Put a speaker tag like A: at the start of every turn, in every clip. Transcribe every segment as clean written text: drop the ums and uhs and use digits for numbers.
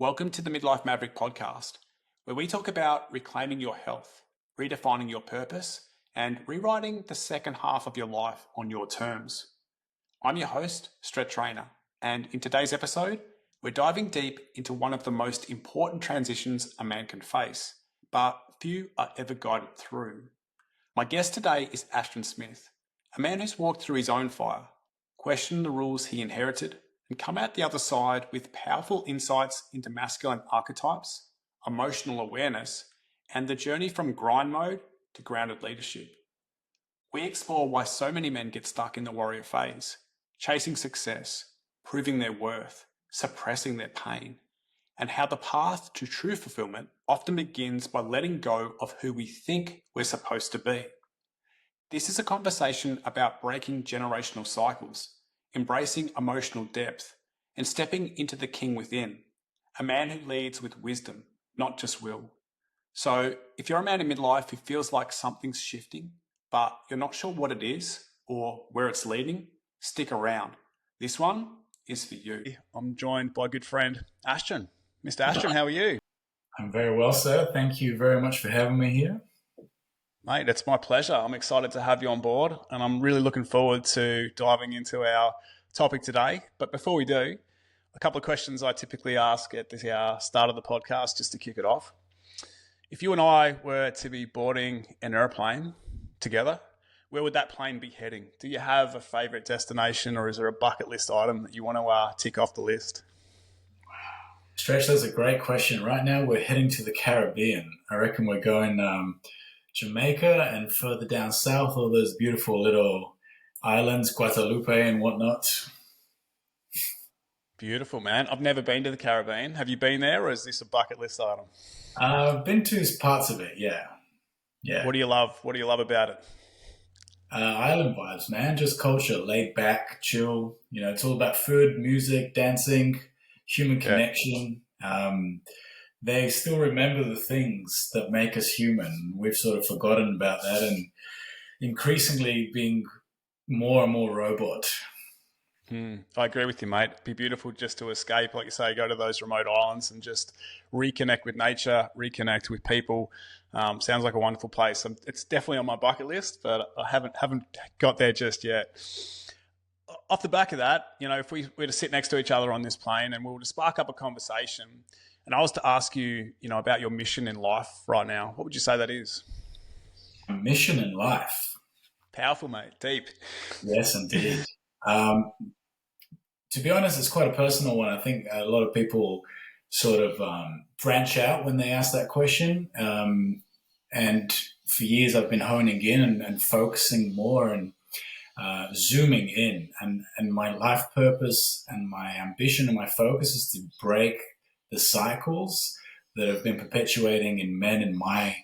A: Welcome to the Midlife Maverick podcast, where we talk about reclaiming your health, redefining your purpose, and rewriting the second half of your life on your terms. I'm your host, Stretch Trainer, and in today's episode, we're diving deep into one of the most important transitions a man can face, but few are ever guided through. My guest today is Astren Smith, a man who's walked through his own fire, questioned the rules he inherited, and come out the other side with powerful insights into masculine archetypes, emotional awareness, and the journey from grind mode to grounded leadership. We explore why so many men get stuck in the warrior phase, chasing success, proving their worth, suppressing their pain, and how the path to true fulfillment often begins by letting go of who we think we're supposed to be. This is a conversation about breaking generational cycles, embracing emotional depth, and stepping into the king within, a man who leads with wisdom, not just will. So if you're a man in midlife who feels like something's shifting, but you're not sure what it is or where it's leading, stick around. This one is for you. I'm joined by a good friend, Astren. Mr. Astren, how are you?
B: I'm very well, sir. Thank you very much for having me here.
A: Mate, it's my pleasure. I'm excited to have you on board, and I'm really looking forward to diving into our topic today. But before we do, a couple of questions I typically ask at the start of the podcast just to kick it off. If you and I were to be boarding an airplane together, where would that plane be heading? Do you have a favourite destination, or is there a bucket list item that you want to tick off the list?
B: Stretch, that's a great question. Right now we're heading to the Caribbean. I reckon we're going Jamaica and further down south, all those beautiful little islands, Guadalupe and whatnot.
A: Beautiful, man. I've never been to the Caribbean. Have you been there, or is this a bucket list item?
B: I've been to parts of it, yeah.
A: What do you love? What do you love about it?
B: Island vibes, man. Just culture, laid back, chill. You know, it's all about food, music, dancing, human connection. They still remember the things that make us human. We've sort of forgotten about that and increasingly being more and more robot.
A: I agree with you, mate. It'd be beautiful just to escape, like you say, go to those remote islands and just reconnect with nature, reconnect with people. Sounds like a wonderful place. It's definitely on my bucket list, but I haven't got there just yet. Off the back of that, you know, if we were to sit next to each other on this plane and we were to spark up a conversation, and I was to ask you, you know, about your mission in life right now, what would you say that is?
B: A mission in life.
A: Powerful, mate. Deep.
B: Yes, indeed. To be honest, it's quite a personal one. I think a lot of people sort of branch out when they ask that question. And for years, I've been honing in and focusing more and zooming in. And my life purpose and my ambition and my focus is to break the cycles that have been perpetuating in men in my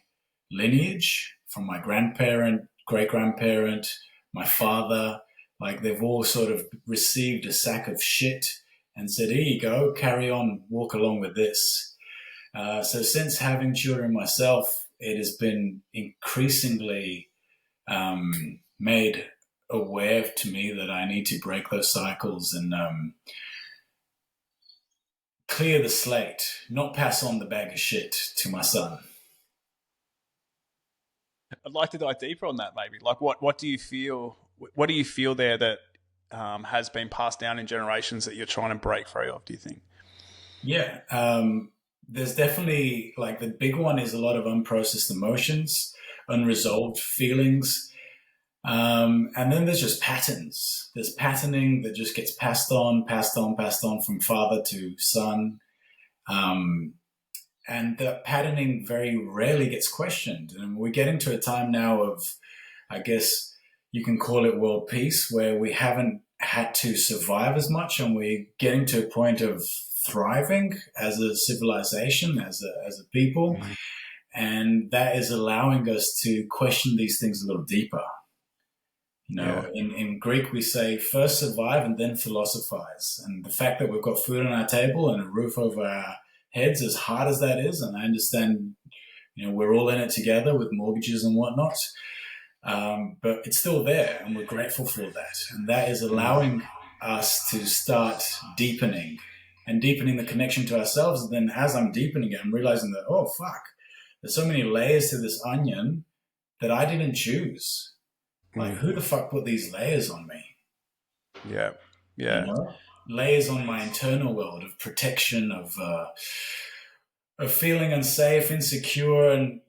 B: lineage, from my grandparent, great-grandparent, my father. Like, they've all sort of received a sack of shit and said, here you go, carry on, walk along with this. So since having children myself, it has been increasingly made aware to me that I need to break those cycles and clear the slate, not pass on the bag of shit to my son.
A: I'd like to dive deeper on that, maybe. Like, what do you feel? What do you feel there that has been passed down in generations that you're trying to break free of, do you think?
B: Yeah, there's definitely, like, the big one is a lot of unprocessed emotions, unresolved feelings. And then there's just patterns. There's patterning that just gets passed on from father to son. And that patterning very rarely gets questioned. And we're getting to a time now of, I guess you can call it world peace, where we haven't had to survive as much, and we're getting to a point of thriving as a civilization, as a people. Mm-hmm. And that is allowing us to question these things a little deeper. You know, in Greek, we say first survive and then philosophize. And the fact that we've got food on our table and a roof over our heads, as hard as that is, and I understand, you know, we're all in it together with mortgages and whatnot, but it's still there, and we're grateful for that. And that is allowing us to start deepening and deepening the connection to ourselves. And then as I'm deepening it, I'm realizing that, oh, fuck, there's so many layers to this onion that I didn't choose. Like, who the fuck put these layers on me?
A: Yeah. Yeah.
B: You know? Layers on my internal world of protection, of feeling unsafe, insecure, and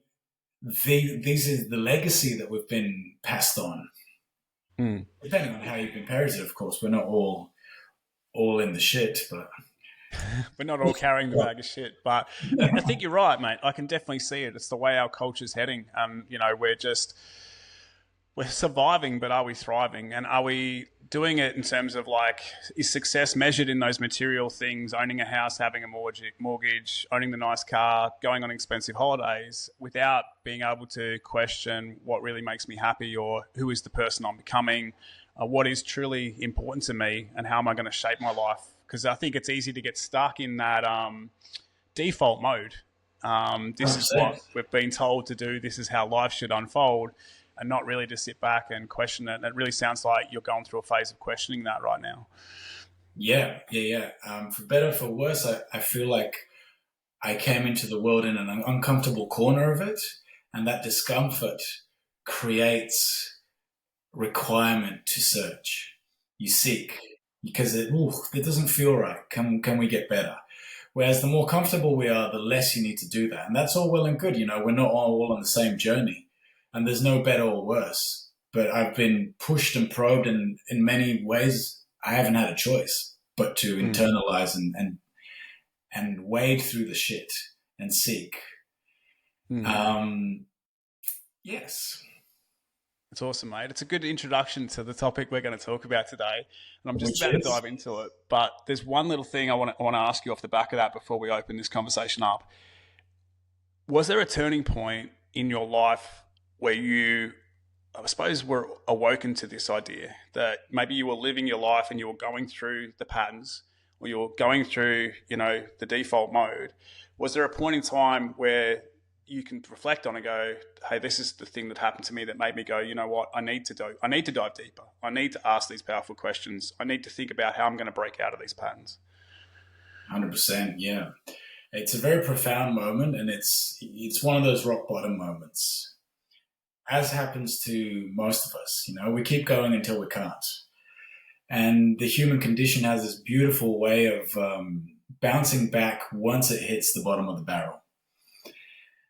B: these is the legacy that we've been passed on. Depending on how you've been parented, of course. We're not all in the shit, but
A: we're not all carrying the bag of shit. But I think you're right, mate. I can definitely see it. It's the way our culture's heading. You know, we're surviving, but are we thriving? And are we doing it in terms of, like, is success measured in those material things, owning a house, having a mortgage, owning the nice car, going on expensive holidays, without being able to question what really makes me happy, or who is the person I'm becoming, what is truly important to me, and how am I going to shape my life? Because I think it's easy to get stuck in that default mode. This is what we've been told to do. This is how life should unfold. And not really to sit back and question it. And it really sounds like you're going through a phase of questioning that right now.
B: Yeah. For better or for worse, I feel like I came into the world in an uncomfortable corner of it, and that discomfort creates requirement to search. You seek because it doesn't feel right. Can we get better? Whereas the more comfortable we are, the less you need to do that. And that's all well and good. You know, we're not all on the same journey. And there's no better or worse. But I've been pushed and probed, and in many ways, I haven't had a choice but to internalize and wade through the shit and seek. Yes.
A: It's awesome, mate. It's a good introduction to the topic we're going to talk about today. And I'm just about to dive into it. But there's one little thing I want to ask you off the back of that before we open this conversation up. Was there a turning point in your life where you, I suppose, were awoken to this idea that maybe you were living your life and you were going through the patterns, or you were going through, you know, the default mode? Was there a point in time where you can reflect on and go, hey, this is the thing that happened to me that made me go, you know what, I need to dive deeper. I need to ask these powerful questions. I need to think about how I'm going to break out of these patterns.
B: 100%, yeah. It's a very profound moment, and it's one of those rock bottom moments. As happens to most of us, you know, we keep going until we can't. And the human condition has this beautiful way of bouncing back once it hits the bottom of the barrel.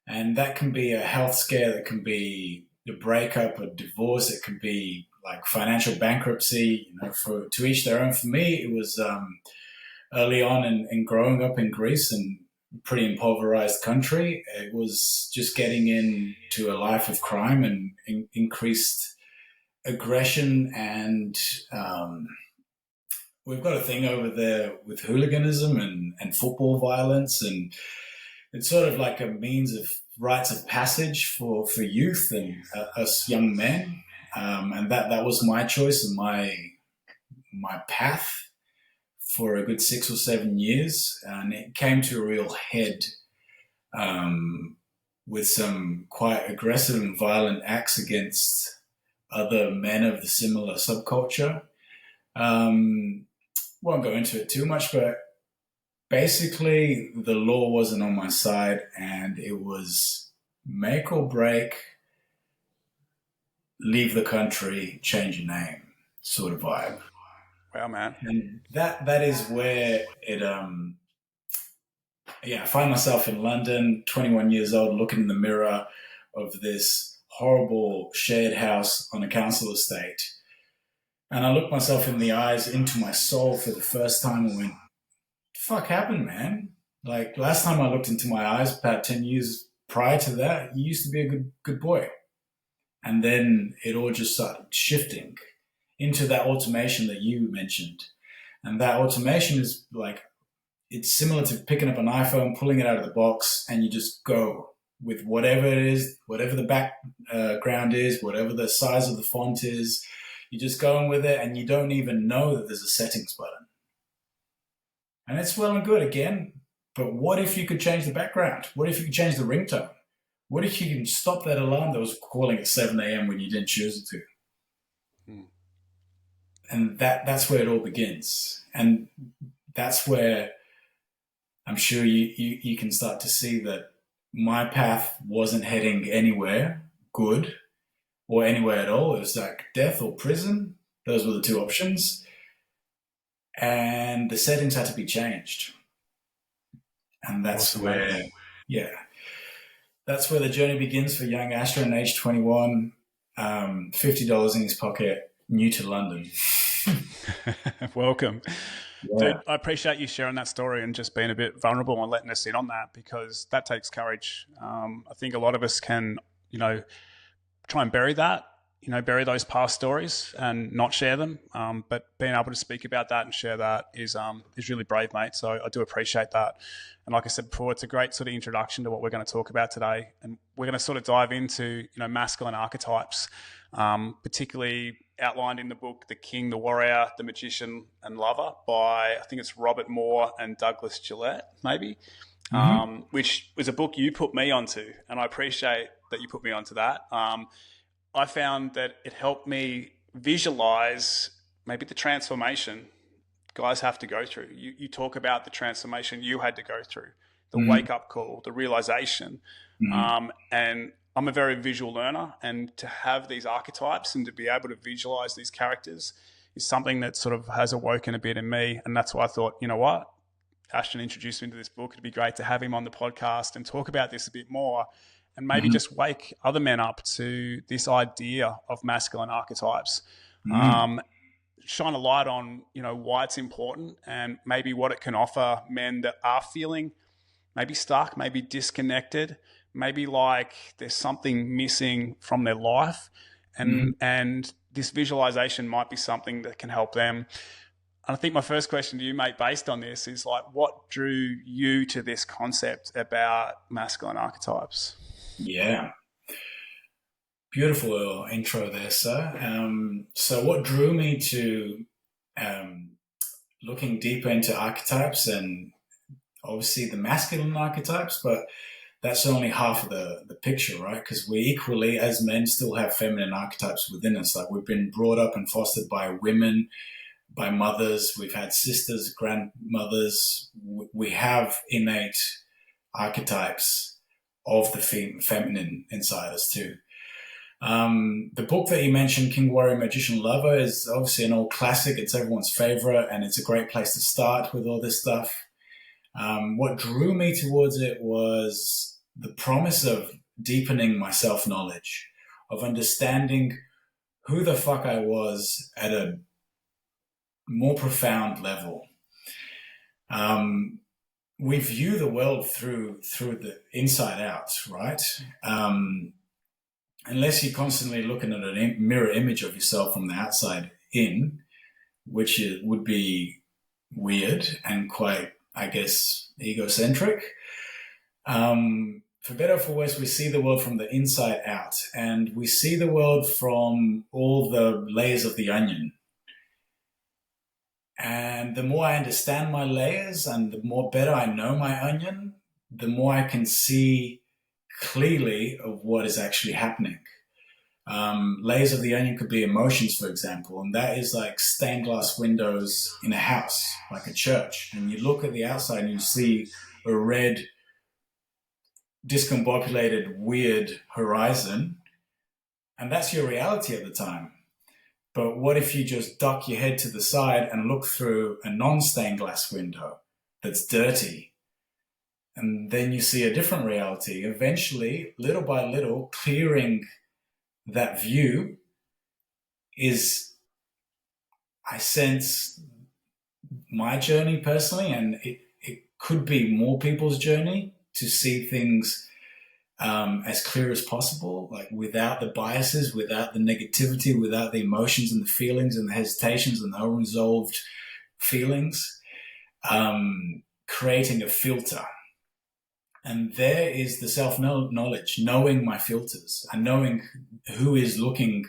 B: And that can be a health scare, that can be a breakup, a divorce, it can be like financial bankruptcy, you know, to each their own. For me, it was early on in growing up in Greece, and pretty impoverished country. It was just getting into a life of crime and increased aggression, and we've got a thing over there with hooliganism and football violence, and it's sort of like a means of rites of passage for youth and us young men, and that was my choice and my path for a good 6 or 7 years, and it came to a real head with some quite aggressive and violent acts against other men of the similar subculture. Won't go into it too much, but basically the law wasn't on my side, and it was make or break, leave the country, change your name sort of vibe.
A: Wow, man.
B: And that is where it, I find myself in London, 21 years old, looking in the mirror of this horrible shared house on a council estate. And I looked myself in the eyes, into my soul for the first time, and went, fuck happened, man? Like, last time I looked into my eyes, about 10 years prior to that, you used to be a good boy. And then it all just started shifting into that automation that you mentioned. And that automation is like, it's similar to picking up an iPhone, pulling it out of the box, and you just go with whatever it is, whatever the background is, whatever the size of the font is. You're just going with it, and you don't even know that there's a settings button. And it's well and good again, but what if you could change the background? What if you could change the ringtone? What if you can stop that alarm that was calling at 7 a.m. when you didn't choose it to? And that's where it all begins. And that's where I'm sure you can start to see that my path wasn't heading anywhere good or anywhere at all. It was like death or prison. Those were the two options. And the settings had to be changed. And that's
A: Awesome,
B: where,
A: mate.
B: yeah, that's where the journey begins for young Astren, age 21, $50 in his pocket, new to London.
A: Welcome.
B: Yeah.
A: Dude, I appreciate you sharing that story and just being a bit vulnerable and letting us in on that, because that takes courage. I think a lot of us can, try and bury that, bury those past stories and not share them. But being able to speak about that and share that is really brave, mate. So I do appreciate that. And like I said before, it's a great sort of introduction to what we're going to talk about today. And we're going to sort of dive into, masculine archetypes, particularly outlined in the book, The King, the Warrior, the Magician and Lover by, I think it's Robert Moore and Douglas Gillette, maybe, which was a book you put me onto. And I appreciate that you put me onto that. I found that it helped me visualize maybe the transformation guys have to go through. You talk about the transformation you had to go through, the wake-up call, the realization. And I'm a very visual learner, and to have these archetypes and to be able to visualize these characters is something that sort of has awoken a bit in me. And that's why I thought, you know what? Ashton introduced me to this book. It'd be great to have him on the podcast and talk about this a bit more, and maybe just wake other men up to this idea of masculine archetypes. Shine a light on, why it's important and maybe what it can offer men that are feeling maybe stuck, maybe disconnected, maybe like there's something missing from their life. And this visualization might be something that can help them. And I think my first question to you, mate, based on this is like, what drew you to this concept about masculine archetypes?
B: Yeah. Beautiful intro there, sir. So what drew me to looking deeper into archetypes, and obviously the masculine archetypes, but that's only half of the picture, right? Because we equally, as men, still have feminine archetypes within us. Like, we've been brought up and fostered by women, by mothers. We've had sisters, grandmothers. We have innate archetypes of the feminine inside us too. The book that you mentioned, King, Warrior, Magician, Lover, is obviously an old classic. It's everyone's favorite, and it's a great place to start with all this stuff. What drew me towards it was the promise of deepening my self-knowledge, of understanding who the fuck I was at a more profound level. We view the world through the inside out, right? Unless you're constantly looking at a mirror image of yourself from the outside in, which would be weird and quite, I guess, egocentric. For better or for worse, we see the world from the inside out, and we see the world from all the layers of the onion. And the more I understand my layers and the more better I know my onion, the more I can see clearly of what is actually happening. Layers of the onion could be emotions, for example, and that is like stained glass windows in a house, like a church. And you look at the outside and you see a red, discombobulated, weird horizon, and that's your reality at the time. But what if you just duck your head to the side and look through a non-stained glass window that's dirty? And then you see a different reality. Eventually, little by little, clearing that view is, I sense, my journey personally, and it could be more people's journey to see things as clear as possible, like without the biases, without the negativity, without the emotions and the feelings and the hesitations and the unresolved feelings, creating a filter. And there is the self-knowledge, knowing my filters and knowing who is looking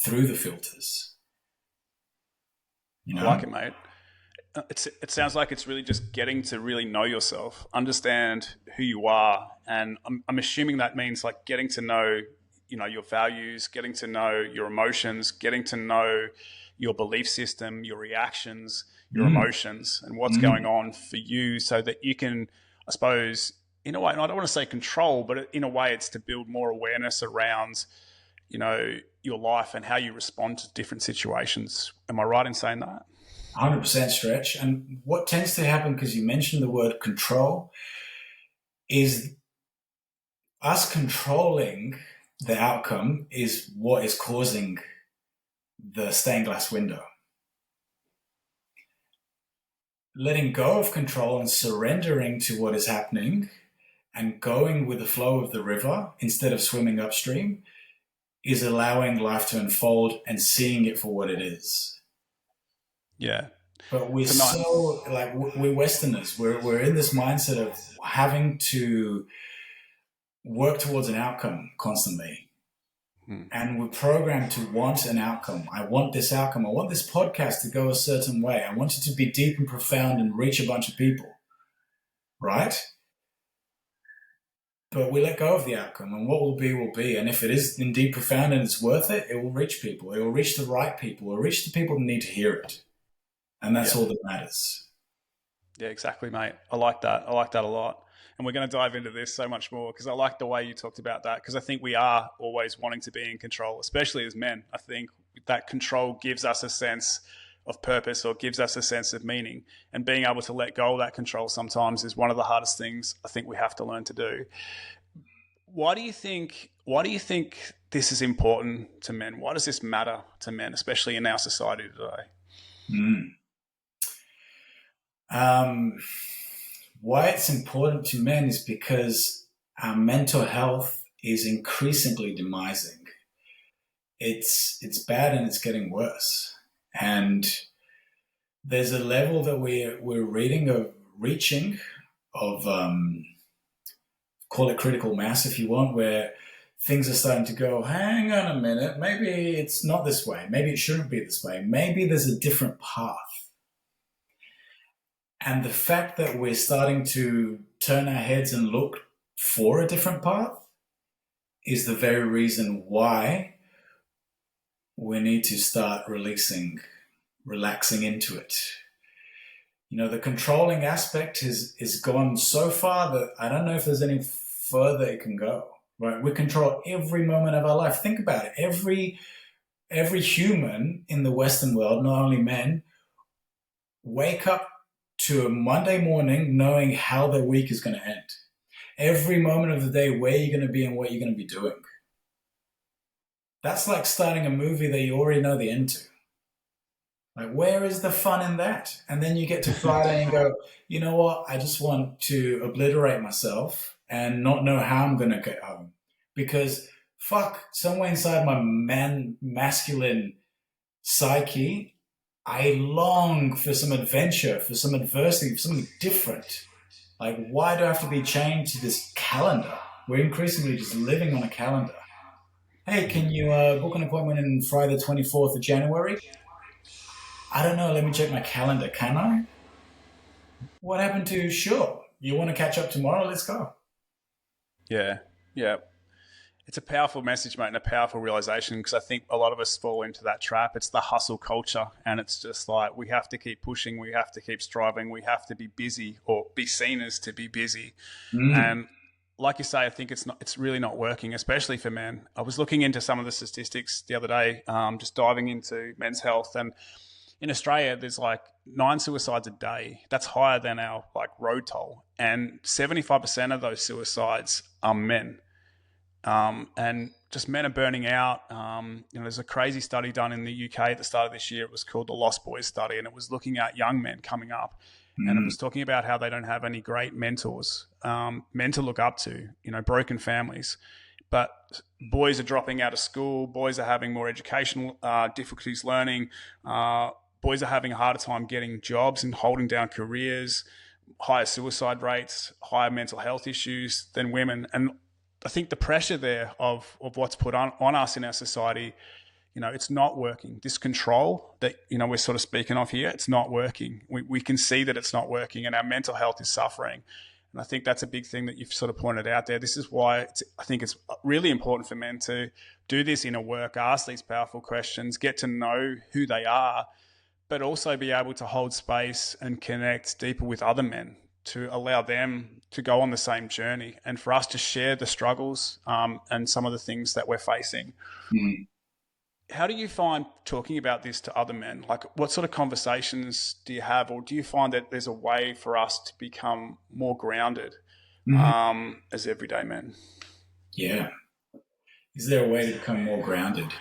B: through the filters.
A: I like it, mate. It sounds like it's really just getting to really know yourself, understand who you are. And I'm assuming that means like getting to know, your values, getting to know your emotions, getting to know, your belief system, your reactions, your emotions, and what's going on for you, so that you can, I suppose, in a way, and I don't want to say control, but in a way it's to build more awareness around, your life and how you respond to different situations. Am I right in saying that?
B: 100% Stretch. And what tends to happen, because you mentioned the word control, is us controlling the outcome is what is causing the stained glass window. Letting go of control and surrendering to what is happening and going with the flow of the river instead of swimming upstream is allowing life to unfold and seeing it for what it is.
A: Yeah.
B: But we're so, like, we're Westerners. We're in this mindset of having to work towards an outcome constantly. And we're programmed to want an outcome. I want this outcome. I want this podcast to go a certain way. I want it to be deep and profound and reach a bunch of people. Right? But we let go of the outcome, and what will be will be. And if it is indeed profound and it's worth it, it will reach people. It will reach the right people. It will reach the people that need to hear it. And that's all that matters.
A: Yeah, exactly, mate. I like that. I like that a lot. And we're going to dive into this so much more, because I like the way you talked about that, because I think we are always wanting to be in control, especially as men. I think that control gives us a sense of purpose, or gives us a sense of meaning. And being able to let go of that control sometimes is one of the hardest things I think we have to learn to do. Why do you think this is important to men? Why does this matter to men, especially in our society today?
B: Why it's important to men is because our mental health is increasingly demising. It's bad, and it's getting worse. And there's a level that we're reaching of call it critical mass if you want, where things are starting to go, hang on a minute, maybe it's not this way, maybe it shouldn't be this way, maybe there's a different path. And the fact that we're starting to turn our heads and look for a different path is the very reason why we need to start relaxing into it. The controlling aspect is gone so far that I don't know if there's any further it can go. Right? We control every moment of our life. Think about it. Every human in the Western world, not only men, wake up to a Monday morning knowing how their week is going to end. Every moment of the day, where you're going to be and what you're going to be doing. That's like starting a movie that you already know the end to. Like, where is the fun in that? And then you get to Friday and go, you know what? I just want to obliterate myself and not know how I'm going to get home. Because somewhere inside my masculine psyche, I long for some adventure, for some adversity, for something different. Like, why do I have to be chained to this calendar? We're increasingly just living on a calendar. Hey, can you book an appointment on Friday the 24th of January? I don't know. Let me check my calendar. Can I? What happened to, sure, you want to catch up tomorrow? Let's go.
A: Yeah. It's a powerful message, mate, and a powerful realization, because I think a lot of us fall into that trap. It's the hustle culture, and it's just like we have to keep pushing, we have to keep striving, we have to be busy, or be seen as to be busy. And like you say, I think it's really not working, especially for men. I was looking into some of the statistics the other day, just diving into men's health, and in Australia, there's like 9 suicides a day. That's higher than our road toll, and 75% of those suicides are men. And just men are burning out. There's a crazy study done in the UK at the start of this year. It was called the Lost Boys study, and it was looking at young men coming up. And it was talking about how they don't have any great mentors, men to look up to, broken families. But boys are dropping out of school. Boys are having more educational difficulties learning. Boys are having a harder time getting jobs and holding down careers, higher suicide rates, higher mental health issues than women. And I think the pressure there of what's put on us in our society, it's not working. This control that, we're sort of speaking of here, it's not working. We can see that it's not working, and our mental health is suffering. And I think that's a big thing that you've sort of pointed out there. This is why I think it's really important for men to do this inner work, ask these powerful questions, get to know who they are, but also be able to hold space and connect deeper with other men to allow them to go on the same journey and for us to share the struggles and some of the things that we're facing.
B: Mm.
A: How do you find talking about this to other men? Like, what sort of conversations do you have, or do you find that there's a way for us to become more grounded as everyday men?
B: Yeah. Is there a way to become more grounded?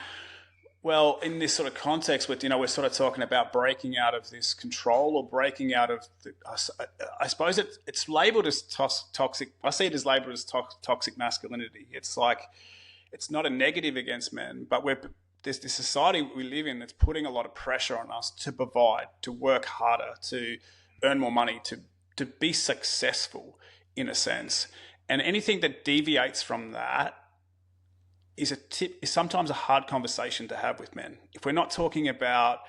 A: Well, in this sort of context with, we're sort of talking about breaking out of this control or breaking out of, I suppose it's labeled as toxic. I see it as labeled as toxic masculinity. It's like, it's not a negative against men, but there's this society we live in that's putting a lot of pressure on us to provide, to work harder, to earn more money, to be successful in a sense. And anything that deviates from that is sometimes a hard conversation to have with men. If we're not talking about,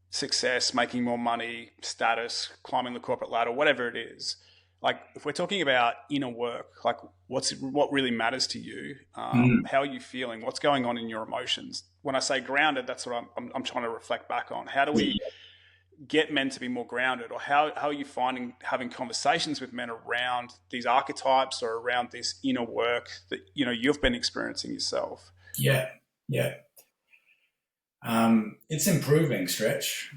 A: success, making more money, status, climbing the corporate ladder, whatever it is, like if we're talking about inner work, like what really matters to you, how are you feeling, what's going on in your emotions? When I say grounded, that's what I'm trying to reflect back on. How do we get men to be more grounded, or how are you finding having conversations with men around these archetypes or around this inner work that you've been experiencing yourself?
B: Yeah. It's improving, Stretch.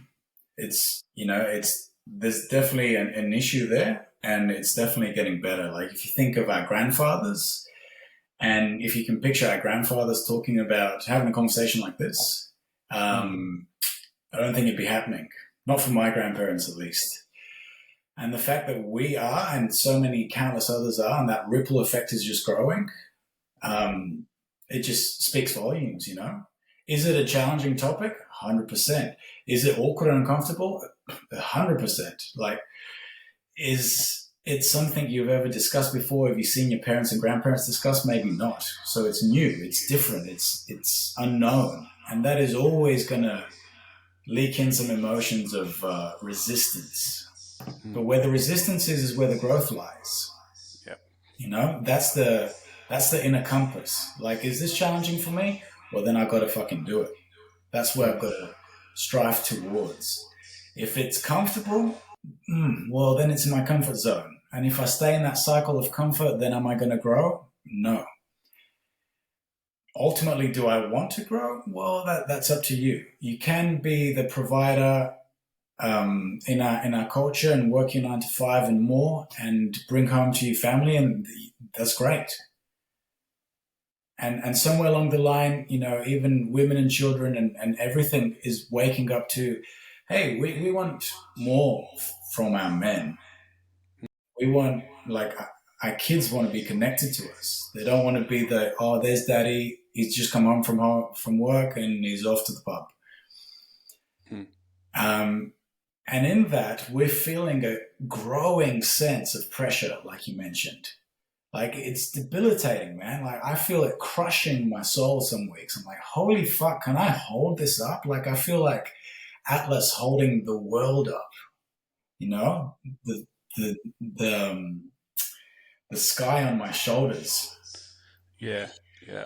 B: It's there's definitely an issue there, and it's definitely getting better. Like if you think of our grandfathers, and if you can picture our grandfathers talking about having a conversation like this, I don't think it'd be happening. Not for my grandparents, at least. And the fact that we are, and so many countless others are, and that ripple effect is just growing, it just speaks volumes, Is it a challenging topic? 100%. Is it awkward and uncomfortable? 100%. Like, is it something you've ever discussed before? Have you seen your parents and grandparents discuss? Maybe not. So it's new, it's different, it's unknown. And that is always going to leak in some emotions of resistance. But where the resistance is where the growth lies. Yep. That's the inner compass. Like, is this challenging for me? Well, then I've got to fucking do it. That's where I've got to strive towards. If it's comfortable, well, then it's in my comfort zone. And if I stay in that cycle of comfort, then am I going to grow? No. Ultimately, do I want to grow? Well, that's up to you. You can be the provider in our culture and work your 9 to 5 and more and bring home to your family, and that's great. And somewhere along the line, even women and children and everything is waking up to, hey, we want more from our men. We want, like, our kids want to be connected to us. They don't want to be there's daddy, he's just come home from work and he's off to the pub. And in that, we're feeling a growing sense of pressure, like you mentioned. Like, it's debilitating, man. Like, I feel it crushing my soul some weeks. I'm like, holy fuck, can I hold this up? Like, I feel like Atlas holding the world up, the sky on my shoulders.
A: Yeah.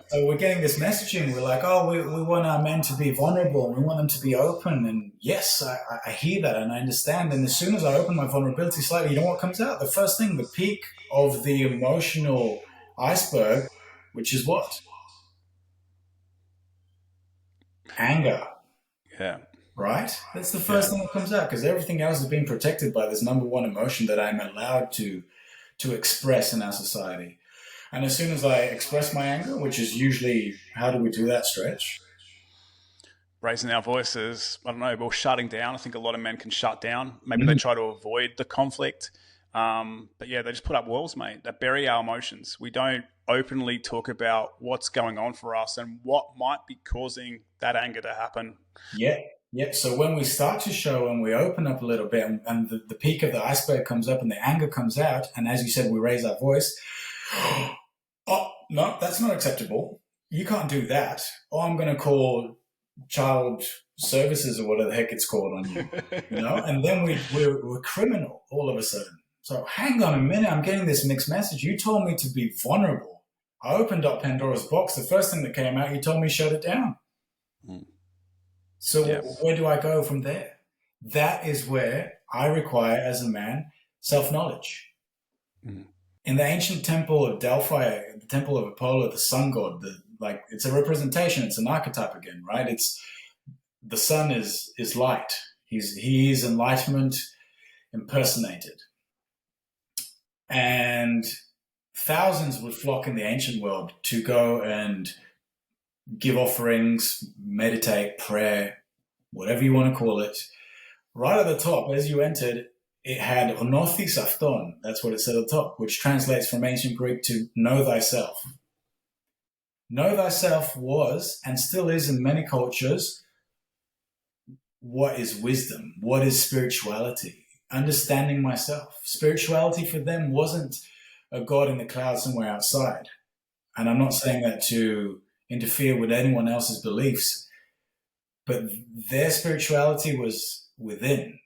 B: So we're getting this messaging. We're like, oh, we want our men to be vulnerable and we want them to be open. And yes, I hear that and I understand. And as soon as I open my vulnerability slightly, you know what comes out? The first thing, the peak of the emotional iceberg, which is what? Anger.
A: Yeah.
B: Right? That's the first thing that comes out, because everything else is being protected by this number one emotion that I'm allowed to express in our society. And as soon as I express my anger, which is usually, how do we do that, Stretch?
A: Raising our voices, I don't know, or shutting down. I think a lot of men can shut down. Maybe they try to avoid the conflict. But yeah, they just put up walls, mate, that bury our emotions. We don't openly talk about what's going on for us and what might be causing that anger to happen.
B: Yeah. So when we start to show and we open up a little bit and the peak of the iceberg comes up and the anger comes out, and as you said, we raise our voice, oh, no, that's not acceptable. You can't do that. Or I'm going to call child services or whatever the heck it's called on you, And then we're criminal all of a sudden. So hang on a minute, I'm getting this mixed message. You told me to be vulnerable. I opened up Pandora's box. The first thing that came out, you told me shut it down.
A: Mm.
B: So
A: Yeah.
B: where do I go from there? That is where I require, as a man, self-knowledge.
A: Mm.
B: In the ancient temple of Delphi, the temple of Apollo, the sun god, it's a representation. It's an archetype again, right? It's the sun is light. He is enlightenment impersonated. And thousands would flock in the ancient world to go and give offerings, meditate, prayer, whatever you want to call it. Right at the top, as you entered, it had Onothis Afton. That's what it said at the top, which translates from ancient Greek to know thyself. Know thyself was, and still is in many cultures, what is wisdom? What is spirituality? Understanding myself. Spirituality for them wasn't a God in the clouds somewhere outside. And I'm not saying that to interfere with anyone else's beliefs, but their spirituality was within.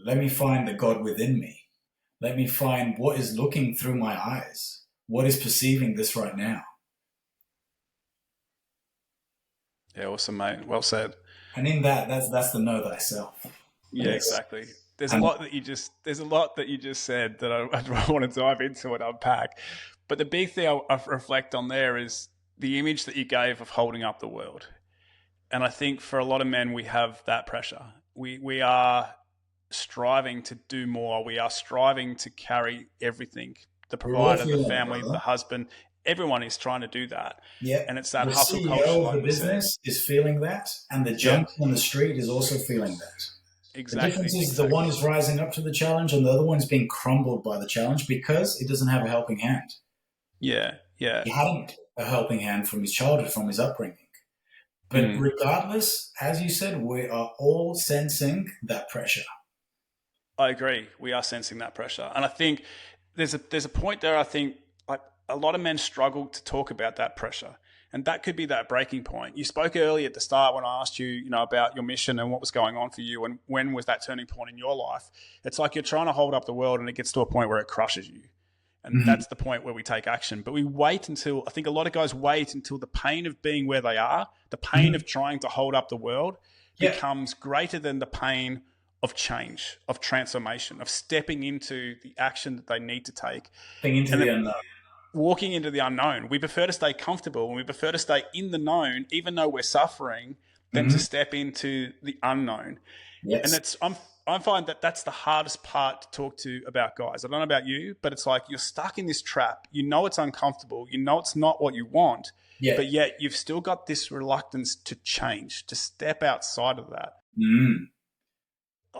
B: Let me find the God within me. Let me find what is looking through my eyes. What is perceiving this right now?
A: Yeah, awesome, mate. Well said.
B: And in that's the know thyself.
A: Yeah, exactly. There's a lot that you just said that I want to dive into and unpack. But the big thing I reflect on there is the image that you gave of holding up the world. And I think for a lot of men, we have that pressure. We are striving to do more. We are striving to carry everything. The provider, the family, the husband, everyone is trying to do that.
B: Yeah.
A: And it's that
B: the
A: hustle
B: CEO
A: culture.
B: Of the business is feeling that, and the junkie on the street is also feeling that.
A: Exactly.
B: The difference is the one is rising up to the challenge and the other one is being crumbled by the challenge because it doesn't have a helping hand.
A: Yeah.
B: He hadn't a helping hand from his childhood, from his upbringing. But regardless, as you said, we are all sensing that pressure.
A: I agree. We are sensing that pressure. And I think there's a point there, I think, like a lot of men struggle to talk about that pressure. And that could be that breaking point. You spoke earlier at the start when I asked you, about your mission and what was going on for you and when was that turning point in your life. It's like you're trying to hold up the world and it gets to a point where it crushes you. And that's the point where we take action. But we wait until, I think a lot of guys wait until the pain of being where they are, the pain of trying to hold up the world becomes greater than the pain of change, of transformation, of stepping into the action that they need to take. Walking into the unknown. We prefer to stay comfortable and we prefer to stay in the known, even though we're suffering, than to step into the unknown. Yes. And I find that that's the hardest part to talk to about guys. I don't know about you, but it's like you're stuck in this trap. You know it's uncomfortable. You know it's not what you want, but yet you've still got this reluctance to change, to step outside of that.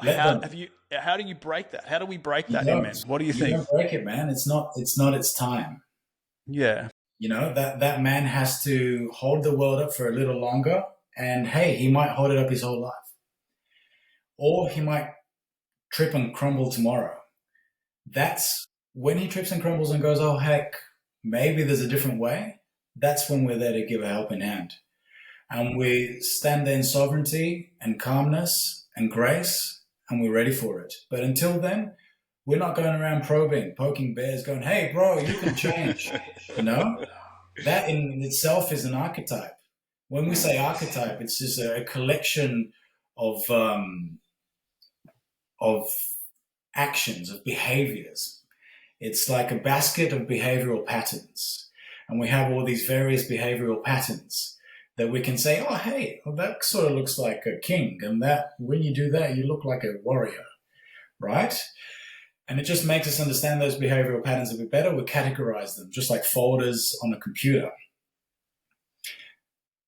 A: How do you break that? How do we break that in men? What do you think?
B: You don't break it, man. It's not its time.
A: Yeah.
B: That man has to hold the world up for a little longer, and hey, he might hold it up his whole life. Or he might trip and crumble tomorrow. That's when he trips and crumbles and goes, oh, heck, maybe there's a different way. That's when we're there to give a helping hand. And we stand there in sovereignty and calmness and grace, and we're ready for it. But until then, we're not going around probing, poking bears, going, hey, bro, you can change. That in itself is an archetype. When we say archetype, it's just a collection of actions, of behaviors. It's like a basket of behavioral patterns. And we have all these various behavioral patterns that we can say, oh, hey, well, that sort of looks like a king. And that when you do that, you look like a warrior, right? And it just makes us understand those behavioral patterns a bit better. We categorize them, just like folders on a computer.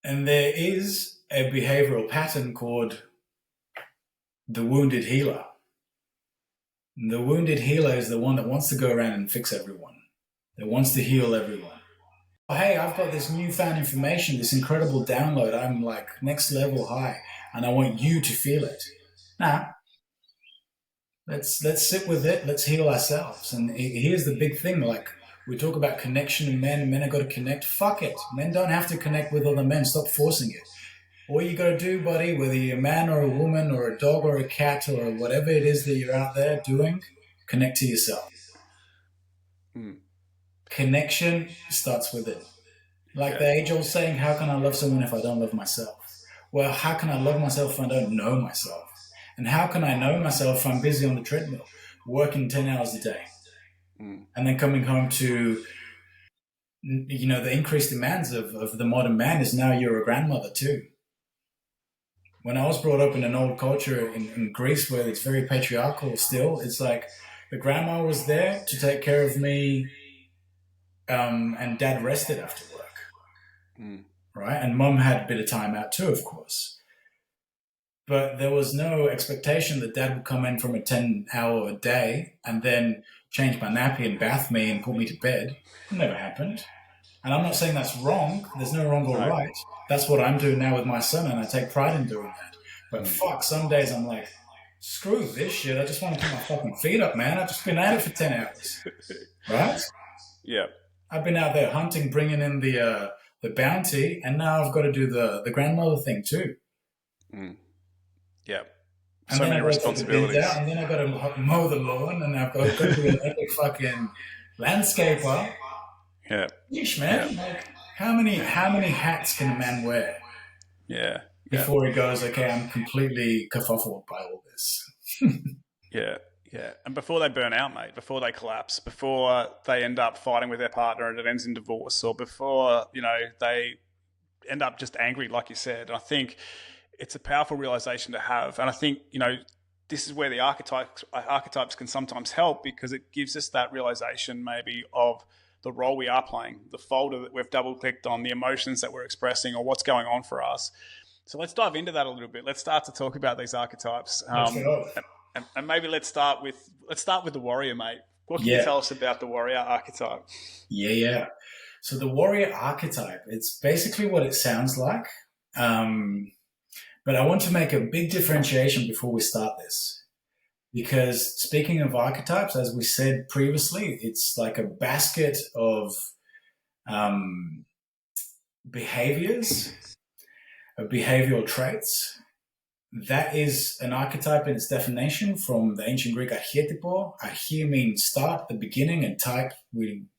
B: And there is a behavioral pattern called the wounded healer. And the wounded healer is the one that wants to go around and fix everyone, that wants to heal everyone. Oh, hey, I've got this newfound information, this incredible download. I'm like next level high, and I want you to feel it. Nah. Let's sit with it. Let's heal ourselves. And here's the big thing. Like we talk about connection in men. Men have got to connect. Fuck it. Men don't have to connect with other men. Stop forcing it. All you got to do, buddy, whether you're a man or a woman or a dog or a cat or whatever it is that you're out there doing, connect to yourself. Connection starts with it. Like the age-old saying, how can I love someone if I don't love myself? Well, how can I love myself if I don't know myself? And how can I know myself if I'm busy on the treadmill, working 10 hours a day, and then coming home to, the increased demands of the modern man is now you're a grandmother too. When I was brought up in an old culture in Greece where it's very patriarchal still, it's like the grandma was there to take care of me, and dad rested after work, right? And mum had a bit of time out too, of course. But there was no expectation that dad would come in from a 10-hour day and then change my nappy and bath me and put me to bed. It never happened. And I'm not saying that's wrong. There's no wrong or right. That's what I'm doing now with my son, and I take pride in doing that. But fuck, some days I'm like, screw this shit. I just want to put my fucking feet up, man. I've just been at it for 10 hours. Right?
A: Yeah.
B: I've been out there hunting, bringing in the bounty, and now I've got to do the grandmother thing too.
A: Yeah.
B: And
A: so
B: then
A: many responsibilities.
B: And then I've got to mow the lawn, and I've got to be an epic fucking landscaper.
A: Yeah.
B: Yeesh, man. Yeah. Like, how many hats can a man wear?
A: Yeah.
B: Before he goes, okay, I'm completely kerfuffled by all this.
A: Yeah. Yeah. And before they burn out, mate, before they collapse, before they end up fighting with their partner and it ends in divorce, or before, they end up just angry, like you said. And I think it's a powerful realization to have. And I think, this is where the archetypes can sometimes help, because it gives us that realization maybe of the role we are playing, the folder that we've double clicked on, the emotions that we're expressing, or what's going on for us. So let's dive into that a little bit. Let's start to talk about these archetypes. And maybe let's start with the warrior, mate. What can you tell us about the warrior archetype?
B: Yeah. So the warrior archetype, it's basically what it sounds like. But I want to make a big differentiation before we start this. Because speaking of archetypes, as we said previously, it's like a basket of behaviors, of behavioral traits. That is an archetype in its definition from the ancient Greek archetypo. Arche means start, the beginning, and type,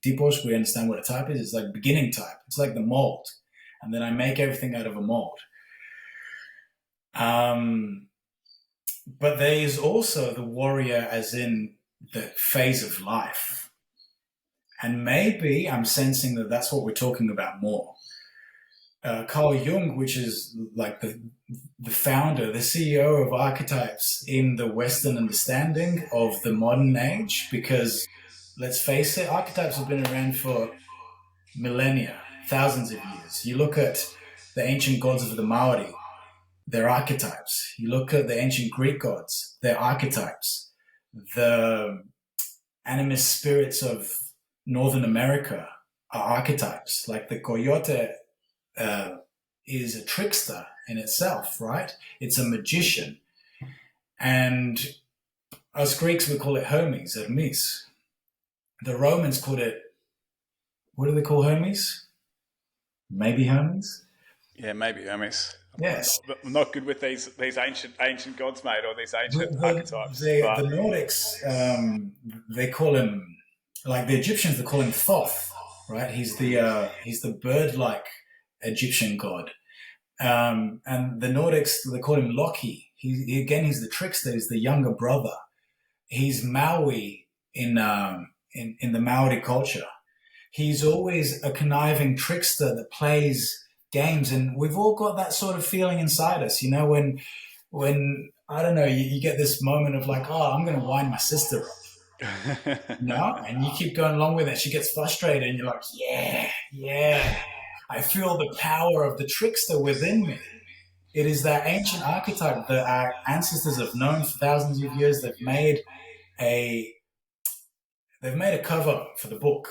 B: typos, we understand what a type is. It's like beginning type. It's like the mold. And then I make everything out of a mold. But there is also the warrior as in the phase of life. And maybe I'm sensing that that's what we're talking about more. Carl Jung, which is like the founder, the CEO of archetypes in the Western understanding of the modern age, because let's face it, archetypes have been around for millennia, thousands of years. You look at the ancient gods of the Maori, they're archetypes. You look at the ancient Greek gods, they're archetypes. The animist spirits of Northern America are archetypes. Like the coyote is a trickster in itself, right? It's a magician. And us Greeks, we call it Hermes, Hermes. The Romans called it, what do they call Hermes? Maybe Hermes?
A: Yeah, maybe Hermes.
B: Yes.
A: I'm not good with these ancient gods, mate, or these ancient archetypes.
B: The Nordics, they call him, like the Egyptians, they call him Thoth, right? He's the bird-like Egyptian god. And the Nordics, they call him Loki. He's the trickster. He's the younger brother. He's Maui in the Maori culture. He's always a conniving trickster that plays games, and we've all got that sort of feeling inside us, when I don't know, you get this moment of like, oh, I'm going to wind my sister up, and you keep going along with it. She gets frustrated, and you're like, yeah, I feel the power of the trickster within me. It is that ancient archetype that our ancestors have known for thousands of years. They've made a cover for the book.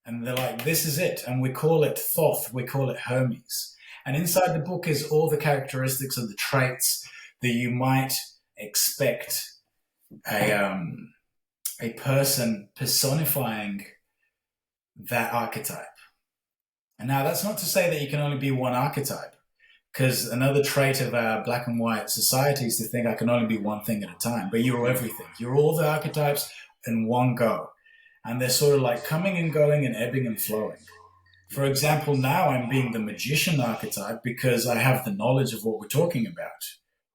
B: And they're like, this is it. And we call it Thoth. We call it Hermes. And inside the book is all the characteristics of the traits that you might expect a person personifying that archetype. And now that's not to say that you can only be one archetype, because another trait of our black and white society is to think I can only be one thing at a time. But you're everything. You're all the archetypes in one go. and they're sort of like coming and going and ebbing and flowing. For example, now I'm being the magician archetype because I have the knowledge of what we're talking about,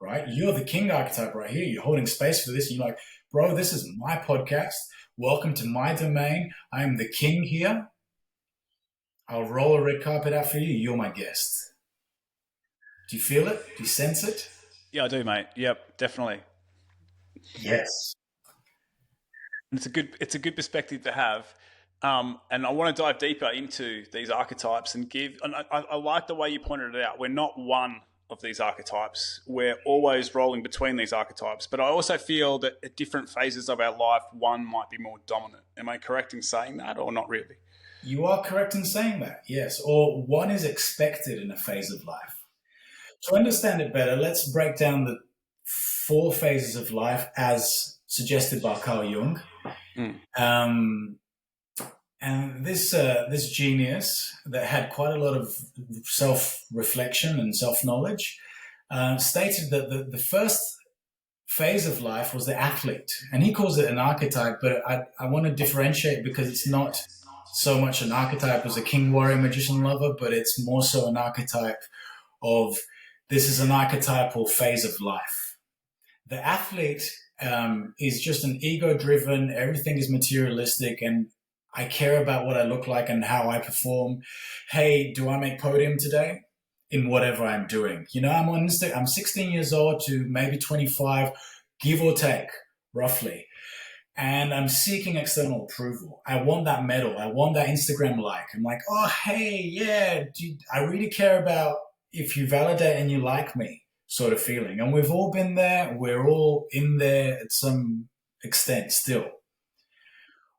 B: right? You're the king archetype right here. You're holding space for this. And you're like, bro, this is my podcast. Welcome to my domain. I am the king here. I'll roll a red carpet out for you. You're my guest. Do you feel it? Do you sense it?
A: Yeah, I do, mate. Yep, definitely.
B: Yes.
A: It's a good perspective to have. And I want to dive deeper into these archetypes and I like the way you pointed it out. We're not one of these archetypes. We're always rolling between these archetypes. But I also feel that at different phases of our life, one might be more dominant. Am I correct in saying that or not really?
B: You are correct in saying that, yes. Or one is expected in a phase of life. To understand it better, let's break down the 4 phases of life as suggested by Carl Jung. And this genius that had quite a lot of self-reflection and self-knowledge stated that the first phase of life was the athlete. And he calls it an archetype, but I want to differentiate because it's not so much an archetype as a king, warrior, magician, lover, but it's more so an archetype of this is an archetypal phase of life. The athlete is just an ego-driven, everything is materialistic, and I care about what I look like and how I perform. Hey, do I make podium today? In whatever I'm doing. You know, I'm on Instagram. I'm 16 years old to maybe 25, give or take, roughly. And I'm seeking external approval. I want that medal. I want that Instagram like. I'm like, oh, hey, yeah, dude, I really care about if you validate and you like me sort of feeling. And we've all been there. We're all in there at some extent still.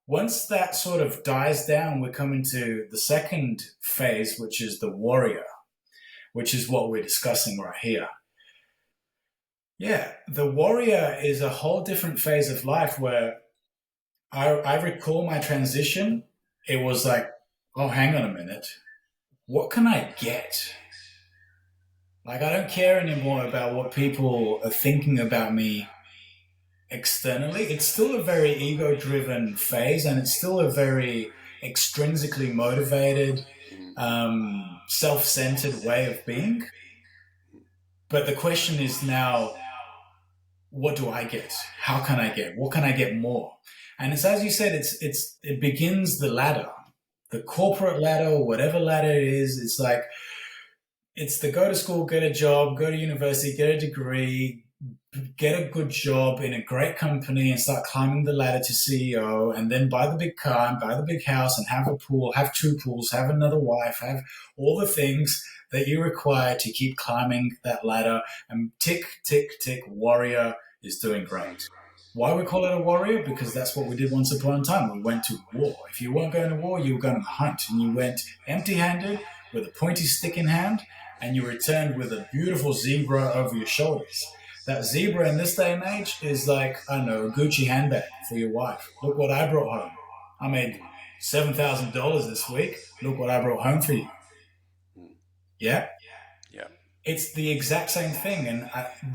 B: Once that sort of dies down, we're coming to the second phase, which is the warrior, which is what we're discussing right here. Yeah, the warrior is a whole different phase of life where I recall my transition. It was like, oh, hang on a minute. What can I get? Like, I don't care anymore about what people are thinking about me externally. It's still a very ego-driven phase, and it's still a very extrinsically motivated, self-centered way of being. But the question is now, what do I get? How can I get? What can I get more? And it's, as you said, it begins the ladder, the corporate ladder, or whatever ladder it is. It's like, it's the go to school, get a job, go to university, get a degree, get a good job in a great company and start climbing the ladder to CEO, and then buy the big car and buy the big house and have a pool, have 2 pools, have another wife, have all the things that you require to keep climbing that ladder. And tick, tick, tick, warrior is doing great. Why we call it a warrior? Because that's what we did once upon a time. We went to war. If you weren't going to war, you were going to hunt, and you went empty-handed with a pointy stick in hand, and you returned with a beautiful zebra over your shoulders. That zebra in this day and age is like, I don't know, a Gucci handbag for your wife. Look what I brought home. I made $7,000 this week. Look what I brought home for you. Yeah?
A: Yeah.
B: It's the exact same thing. And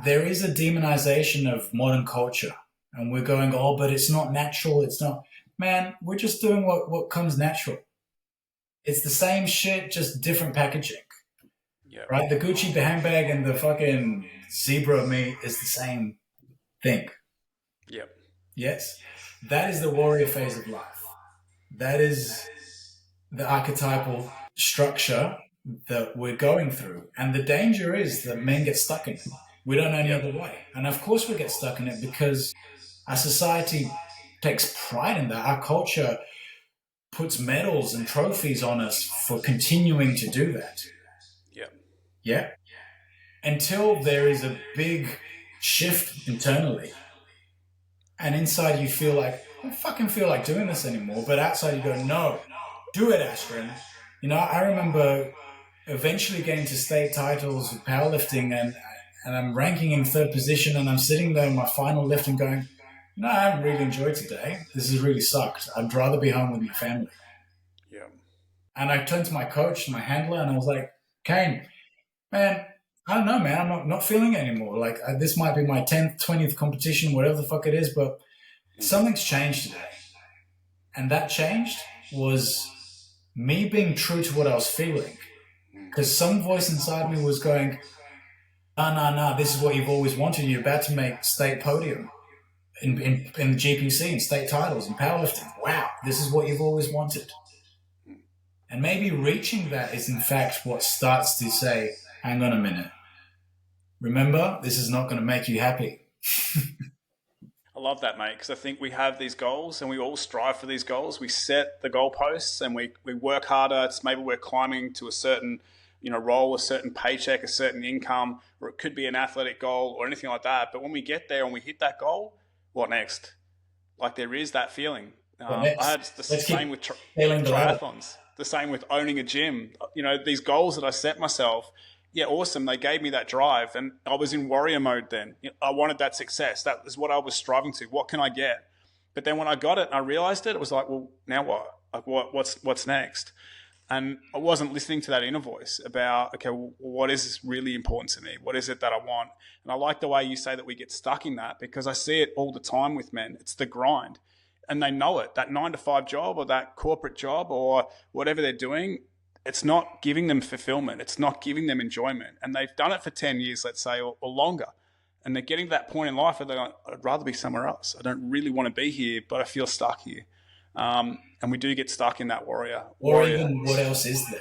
B: there is a demonization of modern culture. And we're going, oh, but it's not natural. It's not. Man, we're just doing what comes natural. It's the same shit, just different packaging.
A: Yeah.
B: Right? The Gucci handbag and the fucking zebra meat is the same thing.
A: Yep.
B: Yes? That is the warrior phase of life. That is the archetypal structure that we're going through. And the danger is that men get stuck in it. We don't know any other way. And of course we get stuck in it because our society takes pride in that. Our culture puts medals and trophies on us for continuing to do that. Yeah. Until there is a big shift internally. And inside you feel like, I don't fucking feel like doing this anymore. But outside you go, no, do it, Astren. You know, I remember eventually getting to state titles of powerlifting and I'm ranking in 3rd position and I'm sitting there in my final lift and going, no, I haven't really enjoyed today. This has really sucked. I'd rather be home with my family.
A: Yeah.
B: And I turned to my coach, my handler, and I was like, Kane, man, I don't know, man. I'm not feeling it anymore. Like, this might be my 10th, 20th competition, whatever the fuck it is, but something's changed today. And that changed was me being true to what I was feeling. Because some voice inside me was going, nah, this is what you've always wanted. You're about to make state podium in GPC and state titles and powerlifting. Wow, this is what you've always wanted. And maybe reaching that is in fact what starts to say, hang on a minute. Remember, this is not going to make you happy.
A: I love that, mate, because I think we have these goals and we all strive for these goals. We set the goalposts and we work harder. It's maybe we're climbing to a certain role, a certain paycheck, a certain income, or it could be an athletic goal or anything like that. But when we get there and we hit that goal, what next? Like there is that feeling. I had the same with triathlons, the same with owning a gym. These goals that I set myself, yeah, awesome. They gave me that drive and I was in warrior mode then. I wanted that success. That is what I was striving to. What can I get? But then when I got it and I realized it was like, well, now what? Like what's next? And I wasn't listening to that inner voice about, okay, well, what is really important to me? What is it that I want? And I like the way you say that we get stuck in that because I see it all the time with men. It's the grind. And they know it. That 9-to-5 job or that corporate job or whatever they're doing, it's not giving them fulfillment. It's not giving them enjoyment. And they've done it for 10 years, let's say, or longer. And they're getting to that point in life where they're like, I'd rather be somewhere else. I don't really want to be here, but I feel stuck here. And we do get stuck in that warrior.
B: Or even what else is there?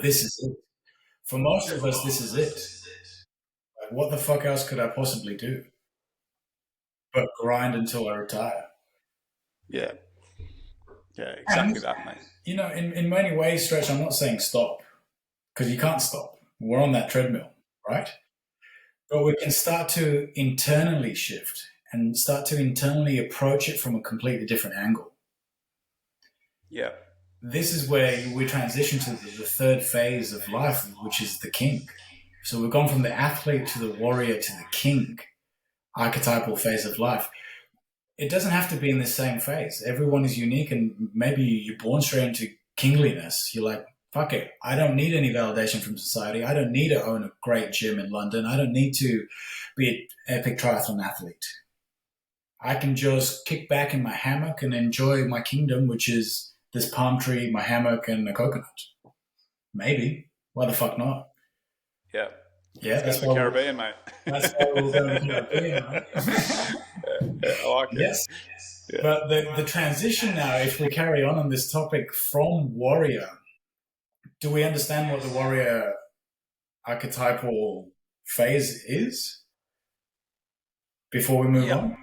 B: This is it. For most of us, this is it. Like, what the fuck else could I possibly do but grind until I retire?
A: Yeah. Yeah, exactly that, mate.
B: In many ways, Stretch, I'm not saying stop because you can't stop. We're on that treadmill, right? But we can start to internally shift and start to internally approach it from a completely different angle.
A: Yeah.
B: This is where we transition to the third phase of life, which is the king. So we've gone from the athlete to the warrior to the king, archetypal phase of life. It doesn't have to be in the same phase. Everyone is unique and maybe you're born straight into kingliness. You're like, fuck it. I don't need any validation from society. I don't need to own a great gym in London. I don't need to be an epic triathlon athlete. I can just kick back in my hammock and enjoy my kingdom, which is this palm tree, my hammock, and a coconut. Maybe. Why the fuck not?
A: Yeah.
B: Yeah,
A: that's the Caribbean, mate.
B: That's why we're going to the Caribbean, mate.
A: Yeah, I like it.
B: Yes. Yeah. But the transition now, if we carry on this topic from warrior, do we understand what the warrior archetypal phase is before we move on?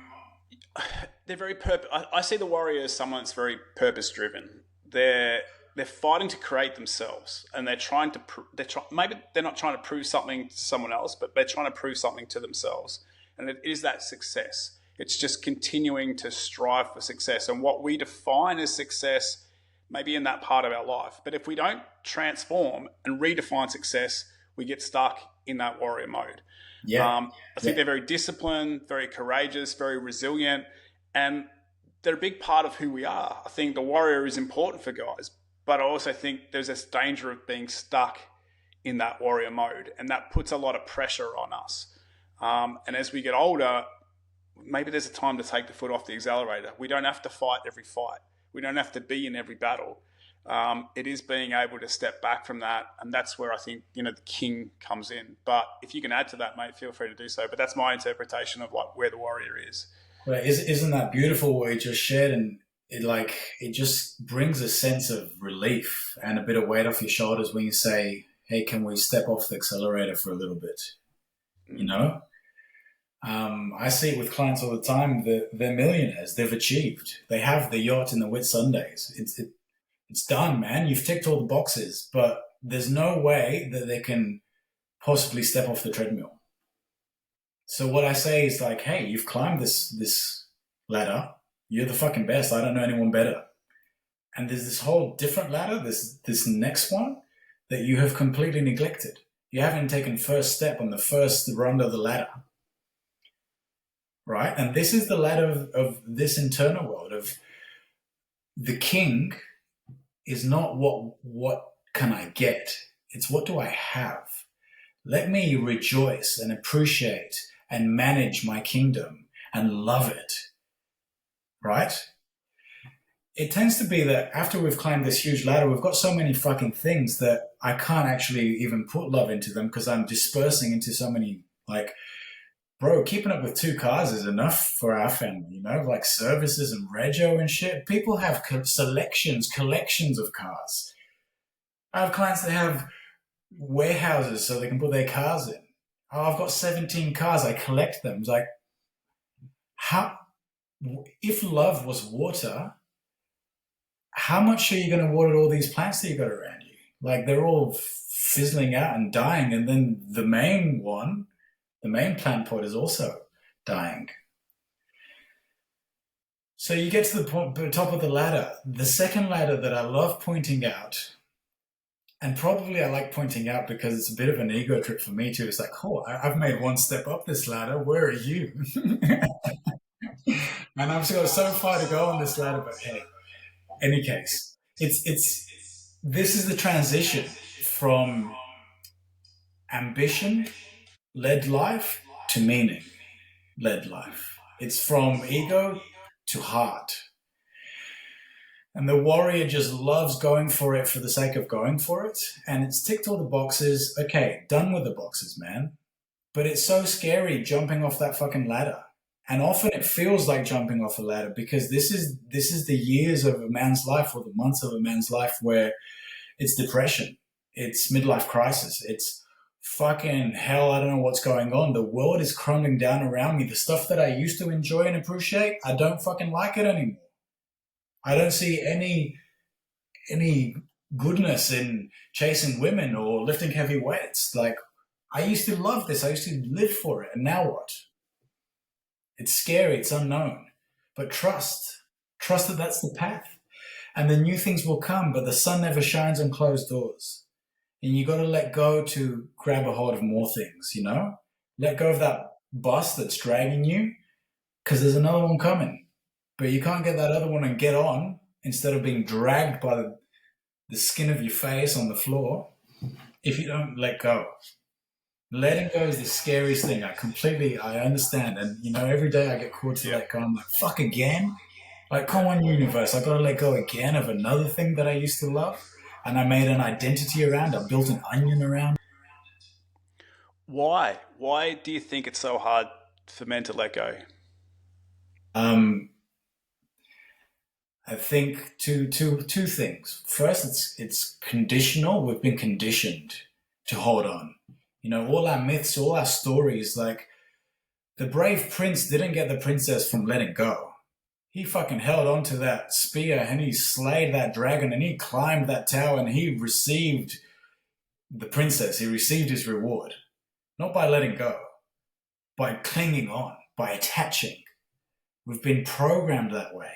A: They're very I see the warrior as someone that's very purpose driven. They're fighting to create themselves, and they're trying to. Maybe they're not trying to prove something to someone else, but they're trying to prove something to themselves, and it is that success. It's just continuing to strive for success, and what we define as success, maybe in that part of our life. But if we don't transform and redefine success, we get stuck in that warrior mode.
B: Yeah.
A: I think they're very disciplined, very courageous, very resilient, and they're a big part of who we are. I think the warrior is important for guys, but I also think there's this danger of being stuck in that warrior mode, and that puts a lot of pressure on us. And as we get older, maybe there's a time to take the foot off the accelerator. We don't have to fight every fight. We don't have to be in every battle. It is being able to step back from that, and that's where I think the king comes in. But if you can add to that, mate, feel free to do so. But that's my interpretation of like where the warrior is.
B: Well, isn't that beautiful what you just shared? And it just brings a sense of relief and a bit of weight off your shoulders when you say, "Hey, can we step off the accelerator for a little bit?" I see it with clients all the time. They're millionaires. They've achieved. They have the yacht and the Whitsundays. It's done, man. You've ticked all the boxes, but there's no way that they can possibly step off the treadmill. So what I say is like, hey, you've climbed this ladder. You're the fucking best. I don't know anyone better. And there's this whole different ladder, this next one that you have completely neglected. You haven't taken first step on the first rung of the ladder. Right? And this is the ladder of this internal world of the king is not what can I get? It's what do I have? Let me rejoice and appreciate and manage my kingdom and love it. Right? it tends to be that after we've climbed this huge ladder, we've got so many fucking things that I can't actually even put love into them because I'm dispersing into so many, like, bro, keeping up with 2 cars is enough for our family, you know, like services and rego and shit. People have collections of cars. I have clients that have warehouses so they can put their cars in. Oh, I've got 17 cars. I collect them. It's like, how, if love was water, how much are you going to water all these plants that you got around you? Like, they're all fizzling out and dying. And then the main plant pot is also dying. So you get to the top of the ladder. The second ladder that I love pointing out, and probably I like pointing out because it's a bit of an ego trip for me too. It's like, oh, I've made one step up this ladder. Where are you? And I've got so far to go on this ladder, but hey, any case, this is the transition from ambition-led life to meaning-led life. It's from ego to heart. And the warrior just loves going for it for the sake of going for it. And it's ticked all the boxes. Okay, done with the boxes, man. But it's so scary jumping off that fucking ladder. And often it feels like jumping off a ladder because this is the years of a man's life or the months of a man's life where it's depression. It's midlife crisis. It's fucking hell, I don't know what's going on. The world is crumbling down around me. The stuff that I used to enjoy and appreciate, I don't fucking like it anymore. I don't see any goodness in chasing women or lifting heavy weights. Like, I used to love this. I used to live for it. And now what? It's scary. It's unknown. But trust that that's the path. And the new things will come, but the sun never shines on closed doors. And you got to let go to grab a hold of more things, you know? Let go of that bus that's dragging you because there's another one coming. But you can't get that other one and get on instead of being dragged by the skin of your face on the floor if you don't let go. Letting go is the scariest thing. I understand. And, you know, every day I get called to let go. I'm like, fuck again? Like, come on, universe. I got to let go again of another thing that I used to love. And I made an identity around. I built an onion around.
A: Why? Why do you think it's so hard for men to let go?
B: I think two things. First, it's conditional. We've been conditioned to hold on. You know, all our myths, all our stories, like the brave prince didn't get the princess from letting go. He fucking held on to that spear and he slayed that dragon and he climbed that tower and he received the princess. He received his reward. Not by letting go, by clinging on, by attaching. We've been programmed that way.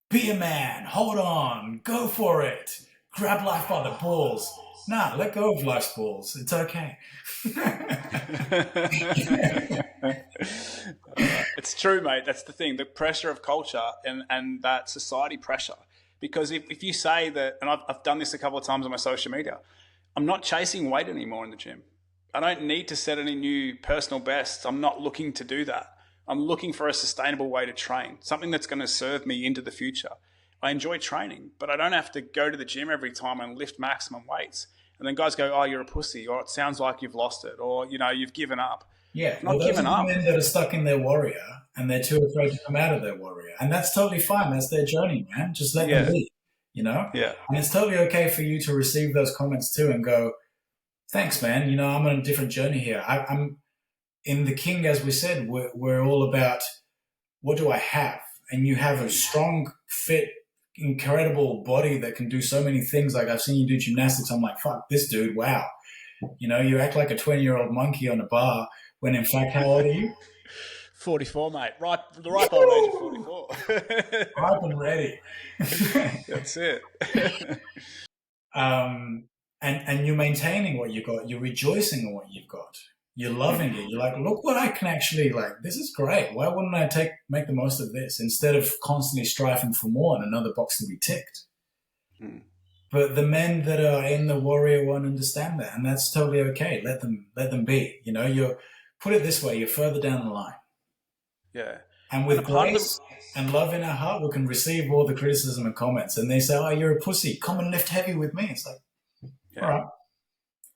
B: Be a man, hold on, go for it, grab life by the balls. Nah, let go of life's balls. It's okay.
A: It's true, mate. That's the thing, the pressure of culture and that society pressure. Because if you say that, and I've done this a couple of times on my social media, I'm not chasing weight anymore in the gym. I don't need to set any new personal bests. I'm not looking to do that. I'm looking for a sustainable way to train, something that's going to serve me into the future. I enjoy training, but I don't have to go to the gym every time and lift maximum weights. And then guys go, oh, you're a pussy, or it sounds like you've lost it, or, you know, you've given up.
B: Yeah,
A: not giving up.
B: Men that are stuck in their warrior and they're too afraid to come out of their warrior. And that's totally fine. That's their journey, man. Just let them be, you know?
A: Yeah.
B: And it's totally okay for you to receive those comments too and go, thanks, man. You know, I'm on a different journey here. I'm in the King, as we said, we're all about what do I have? And you have a strong, fit, incredible body that can do so many things. Like, I've seen you do gymnastics. I'm like, fuck this dude. Wow. You know, you act like a 20-year-old monkey on a bar when in fact, how old are you?
A: 44, mate. The ripe old age of 44.
B: Ripe and ready.
A: That's it.
B: And you're maintaining what you've got. You're rejoicing in what you've got. You're loving it. You're like, look what I can actually, like, this is great. Why wouldn't I make the most of this instead of constantly striving for more and another box to be ticked?
A: Mm.
B: But the men that are in the warrior won't understand that, and that's totally okay. Let them be. You know, put it this way, you're further down the line.
A: Yeah.
B: And
A: And a
B: with
A: part of the
B: grace and love in our heart, we can receive all the criticism and comments. And they say, "Oh, you're a pussy. Come and lift heavy with me." It's like, all
A: yeah,
B: right,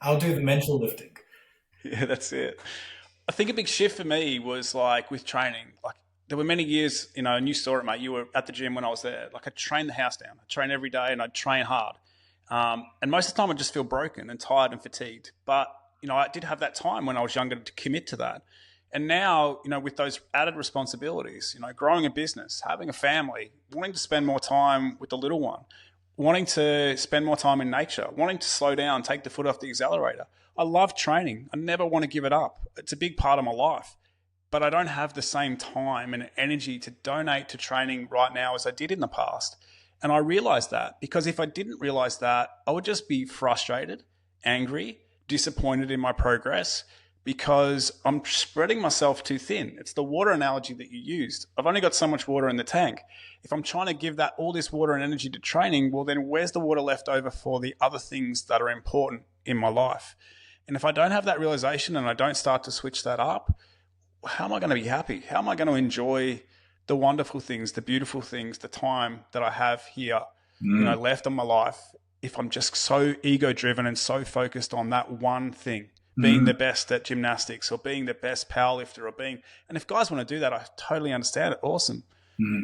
B: I'll do the mental lifting.
A: yeah, that's it. I think a big shift for me was like with training. Like there were many years, and you saw it, mate. You were at the gym when I was there. Like I trained the house down. I train every day and I'd train hard. And most of the time I'd just feel broken and tired and fatigued. But, I did have that time when I was younger to commit to that. And now, with those added responsibilities, growing a business, having a family, wanting to spend more time with the little one, wanting to spend more time in nature, wanting to slow down, take the foot off the accelerator. I love training. I never want to give it up. It's a big part of my life. But I don't have the same time and energy to donate to training right now as I did in the past. And I realized that because if I didn't realize that, I would just be frustrated, angry, disappointed in my progress because I'm spreading myself too thin. It's the water analogy that you used. I've only got so much water in the tank. If I'm trying to give that all this water and energy to training, well, then where's the water left over for the other things that are important in my life? And if I don't have that realization and I don't start to switch that up, how am I going to be happy? How am I going to enjoy the wonderful things, the beautiful things, the time that I have here, left in my life, if I'm just so ego driven and so focused on that one thing, being the best at gymnastics or being the best powerlifter and if guys want to do that, I totally understand it. Awesome.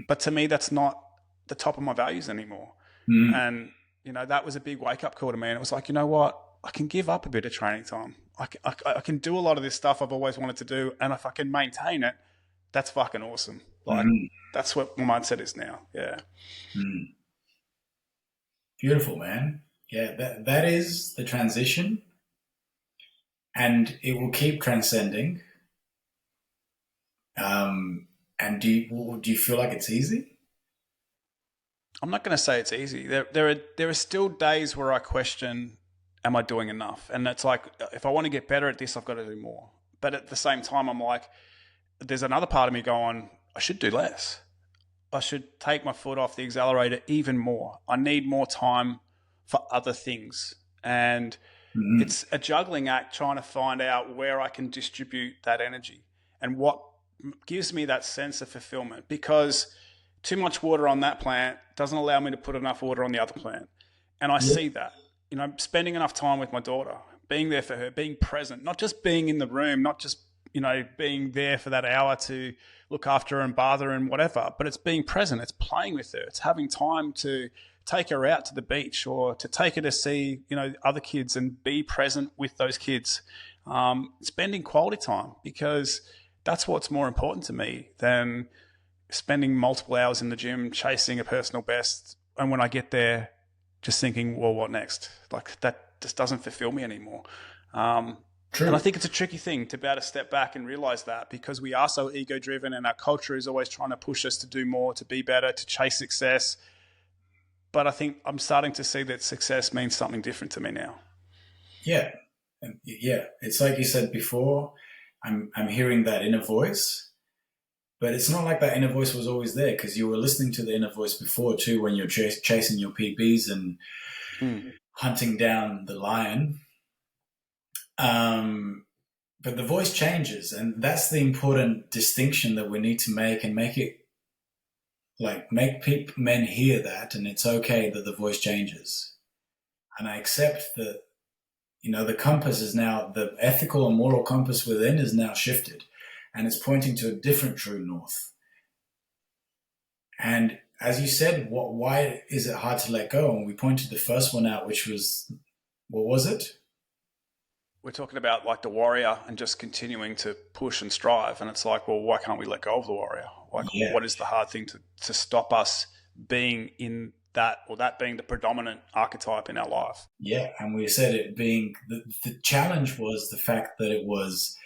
A: But to me, that's not the top of my values anymore. And, that was a big wake up call to me. And it was like, you know what? I can give up a bit of training time. I can do a lot of this stuff I've always wanted to do. And if I can maintain it, that's fucking awesome. Like that's what my mindset is now. Yeah.
B: Beautiful, man. Yeah, that is the transition, and it will keep transcending. And do you feel like it's easy?
A: I'm not going to say it's easy. There are still days where I question, am I doing enough? And it's like, if I want to get better at this, I've got to do more. But at the same time, I'm like, there's another part of me going, I should do less. I should take my foot off the accelerator even more. I need more time for other things. And it's a juggling act trying to find out where I can distribute that energy and what gives me that sense of fulfillment, because too much water on that plant doesn't allow me to put enough water on the other plant. And I see that, spending enough time with my daughter, being there for her, being present, not just being in the room, not just, being there for that hour to look after her and bathe her and whatever, but it's being present. It's playing with her. It's having time to take her out to the beach or to take her to see, other kids and be present with those kids. Spending quality time, because that's what's more important to me than spending multiple hours in the gym chasing a personal best. And when I get there, just thinking, well, what next? Like that just doesn't fulfill me anymore.
B: True.
A: And I think it's a tricky thing to be able to step back and realize that, because we are so ego driven and our culture is always trying to push us to do more, to be better, to chase success. But I think I'm starting to see that success means something different to me now.
B: Yeah. Yeah. It's like you said before, I'm hearing that inner voice, but it's not like that inner voice was always there, because you were listening to the inner voice before too, when you're chasing your PBs and hunting down the lion. But the voice changes, and that's the important distinction that we need to make, and make it like men hear that, and it's okay that the voice changes. And I accept that, the compass is now, the ethical and moral compass within is now shifted, and it's pointing to a different true north. And as you said, why is it hard to let go? And we pointed the first one out, which was, what was it?
A: We're talking about like the warrior and just continuing to push and strive. And it's like, well, why can't we let go of the warrior? Like, what is the hard thing to stop us being in that, or that being the predominant archetype in our life?
B: Yeah. And we said it being, the challenge was the fact that it was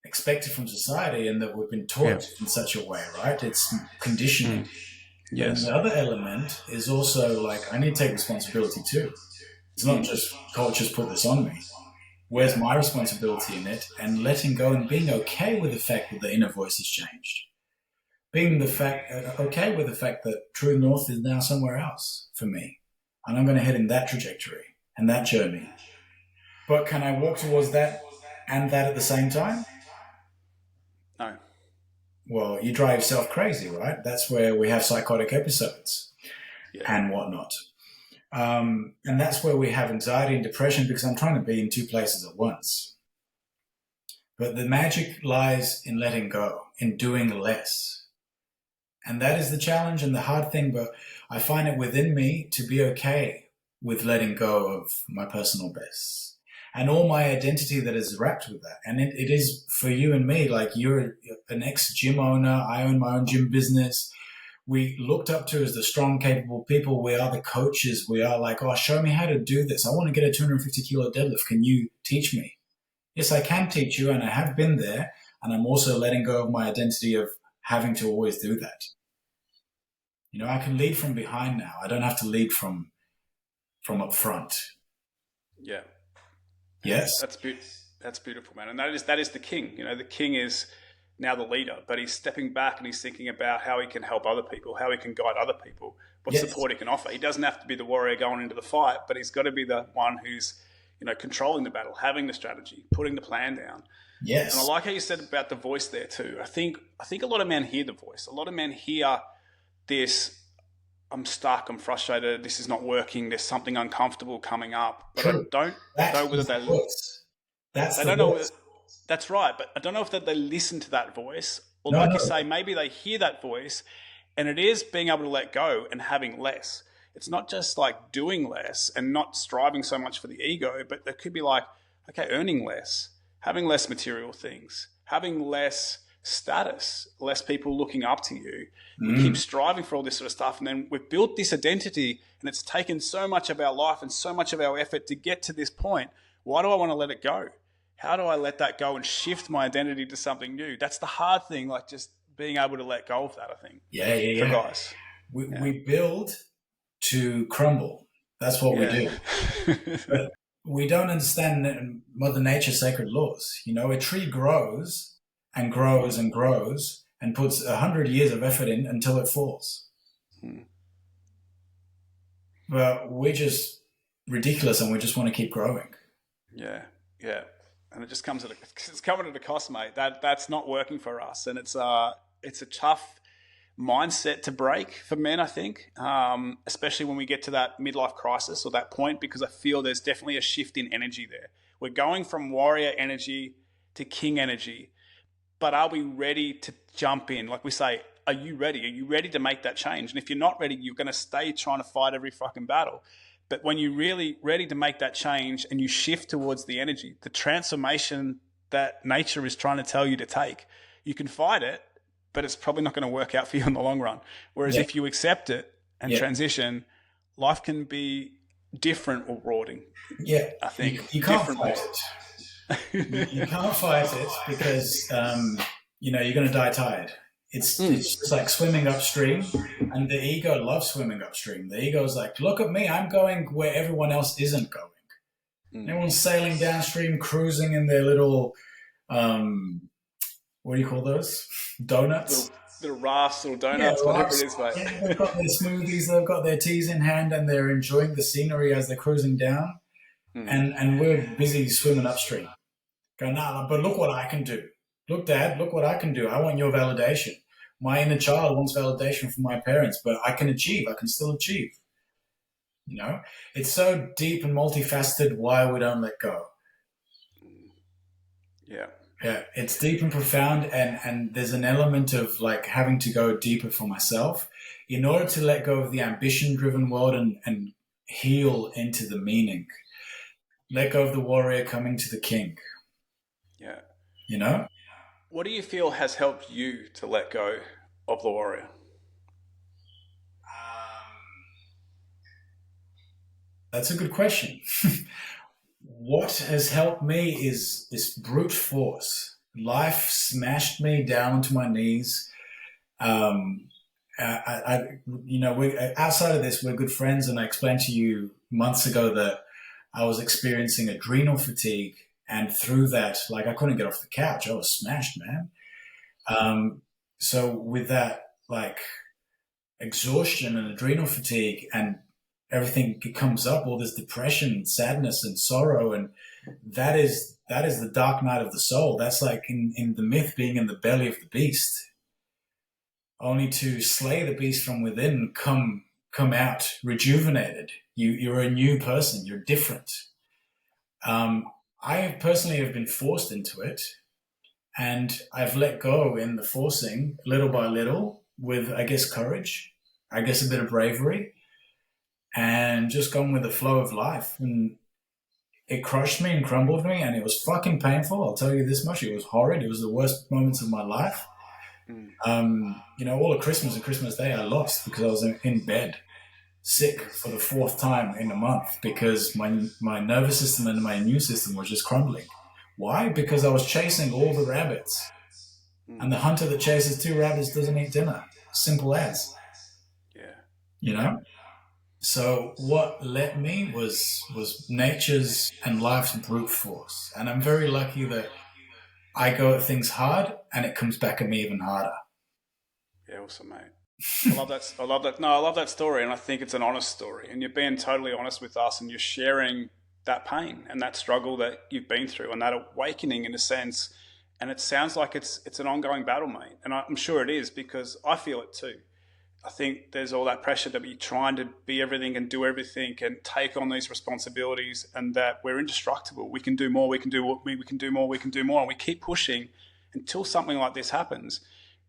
B: expected from society and that we've been taught in such a way, right? It's conditioning.
A: Yes.
B: And the other element is also like, I need to take responsibility too. It's not just culture's put this on me. Where's my responsibility in it? And letting go and being okay with the fact that the inner voice has changed. Being okay with the fact that true north is now somewhere else for me. And I'm going to head in that trajectory and that journey. But can I walk towards that and that at the same time?
A: No.
B: well, you drive yourself crazy, right? That's where we have psychotic episodes and whatnot. And that's where we have anxiety and depression, because I'm trying to be in two places at once. But the magic lies in letting go, in doing less. And that is the challenge and the hard thing, but I find it within me to be okay with letting go of my personal best and all my identity that is wrapped with that. And it is for you and me, like you're an ex-gym owner, I own my own gym business. We looked up to as the strong, capable people. We are the coaches. We are like, oh, show me how to do this. I want to get a 250 kilo deadlift. Can you teach me? Yes, I can teach you, and I have been there. And I'm also letting go of my identity of having to always do that. You know, I can lead from behind now. I don't have to lead from up front.
A: Yeah.
B: Yes.
A: That's beautiful, man. And that is the king. You know, the king is now the leader, but he's stepping back and he's thinking about how he can help other people, how he can guide other people, what support he can offer. He doesn't have to be the warrior going into the fight, but he's got to be the one who's, you know, controlling the battle, having the strategy, putting the plan down.
B: Yes.
A: And I like how you said about the voice there too. I think a lot of men hear the voice. A lot of men hear this, I'm stuck, I'm frustrated, this is not working, there's something uncomfortable coming up. But
B: True.
A: I don't know whether they
B: voice.
A: That's right, but I don't know if they listen to that voice, or you say, maybe they hear that voice, and it is being able to let go and having less. It's not just like doing less and not striving so much for the ego, but it could be like, okay, earning less, having less material things, having less status, less people looking up to you. We keep striving for all this sort of stuff, and then we've built this identity, and it's taken so much of our life and so much of our effort to get to this point. Why do I want to let it go? How do I let that go and shift my identity to something new? That's the hard thing, like just being able to let go of that, I think.
B: Yeah.
A: For guys.
B: We build to crumble. That's what we do. But we don't understand Mother Nature's sacred laws. You know, a tree grows and grows and grows and puts 100 years of effort in until it falls. But we're just ridiculous and we just want to keep growing.
A: Yeah. And it just comes it's coming at a cost, mate. That's not working for us. And it's a tough mindset to break for men, I think, especially when we get to that midlife crisis or that point, because I feel there's definitely a shift in energy there. We're going from warrior energy to king energy, but are we ready to jump in? Like we say, are you ready? Are you ready to make that change? And if you're not ready, you're going to stay trying to fight every fucking battle. But when you're really ready to make that change and you shift towards the energy, the transformation that nature is trying to tell you to take, you can fight it, but it's probably not going to work out for you in the long run. Whereas if you accept it and transition, life can be different or rewarding.
B: Yeah,
A: I think
B: you can't fight it. You can't fight it because you know, you're going to die tired. It's just like swimming upstream, and the ego loves swimming upstream. The ego is like, look at me, I'm going where everyone else isn't going. Everyone's sailing downstream, cruising in their little, what do you call those? Donuts?
A: Little rafts, little donuts, whatever it is, mate.
B: Yeah, they've got their smoothies, they've got their teas in hand, and they're enjoying the scenery as they're cruising down. And we're busy swimming upstream. Go, nah, but look what I can do. Look, Dad, look what I can do. I want your validation. My inner child wants validation from my parents, but I can still achieve. You know, it's so deep and multifaceted why we don't let go. Yeah, it's deep and profound, and there's an element of like having to go deeper for myself in order to let go of the ambition-driven world and heal into the meaning. Let go of the warrior coming to the king.
A: Yeah.
B: You know?
A: What do you feel has helped you to let go of the warrior?
B: That's a good question. What has helped me is this brute force. Life smashed me down onto my knees. You know, outside of this, we're good friends, and I explained to you months ago that I was experiencing adrenal fatigue, and through that, like I couldn't get off the couch. I was smashed, man. So with that, like exhaustion and adrenal fatigue and everything comes up, all this depression, sadness and sorrow, and that is the dark night of the soul. That's like in the myth being in the belly of the beast. only to slay the beast from within, come out rejuvenated. You're a new person. You're different. I personally have been forced into it, and I've let go in the forcing little by little with, I guess, courage, I guess a bit of bravery, and just gone with the flow of life. And it crushed me and crumbled me, and it was fucking painful. I'll tell you this much. It was horrid. It was the worst moments of my life. All of Christmas and Christmas Day I lost because I was in bed sick for the fourth time in a month because my nervous system and my immune system was just crumbling. Why? Because I was chasing all the rabbits. And the hunter that chases 2 rabbits doesn't eat dinner. Simple as. Yeah. So what led me was nature's and life's brute force. And I'm very lucky that I go at things hard and it comes back at me even harder.
A: Yeah, awesome, mate. I love that. No, I love that story, and I think it's an honest story. And you're being totally honest with us, and you're sharing that pain and that struggle that you've been through, and that awakening, in a sense. And it sounds like it's an ongoing battle, mate. And I'm sure it is, because I feel it too. I think there's all that pressure to be trying to be everything and do everything and take on these responsibilities, and that we're indestructible. We can do more. We can do more. We can do more. We can do more, and we keep pushing until something like this happens.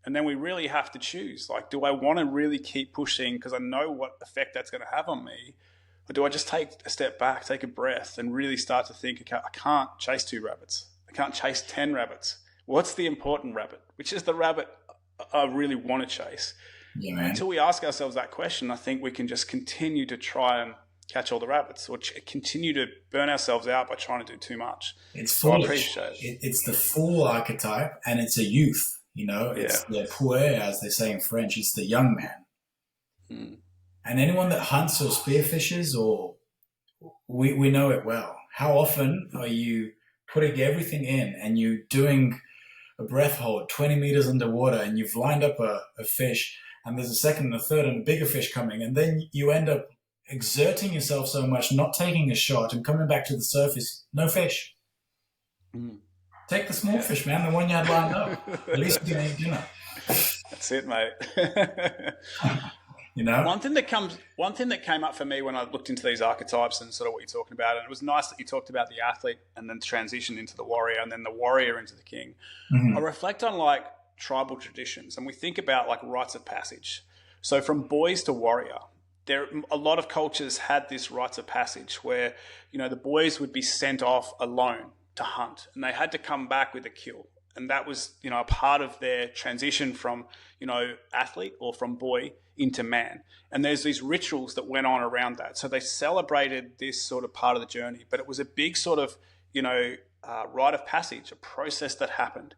A: And then we really have to choose, like, do I want to really keep pushing because I know what effect that's going to have on me? Or do I just take a step back, take a breath, and really start to think, okay, I can't chase 2 rabbits. I can't chase 10 rabbits. What's the important rabbit? Which is the rabbit I really want to chase?
B: Yeah, man.
A: Until we ask ourselves that question, I think we can just continue to try and catch all the rabbits, or continue to burn ourselves out by trying to do too much.
B: It's foolish.
A: I appreciate it.
B: It's the fool archetype, and it's a youth. It's the puer, as they say in French. It's the young man. And anyone that hunts or spearfishes, we know it well. How often are you putting everything in and you doing a breath hold 20 meters underwater, and you've lined up a fish, and there's a second and a third and a bigger fish coming, and then you end up exerting yourself so much, not taking a shot, and coming back to the surface, no fish. Take the small fish, man, the one you had lined up. At least you're going to eat dinner.
A: That's it, mate. One thing that came up for me when I looked into these archetypes and sort of what you're talking about, and it was nice that you talked about the athlete and then transition into the warrior, and then the warrior into the king. I reflect on like tribal traditions, and we think about like rites of passage. So from boys to warrior, a lot of cultures had this rites of passage where, the boys would be sent off alone to hunt, and they had to come back with a kill. And that was, a part of their transition from, athlete or from boy into man. And there's these rituals that went on around that. So they celebrated this sort of part of the journey, but it was a big sort of, rite of passage, a process that happened.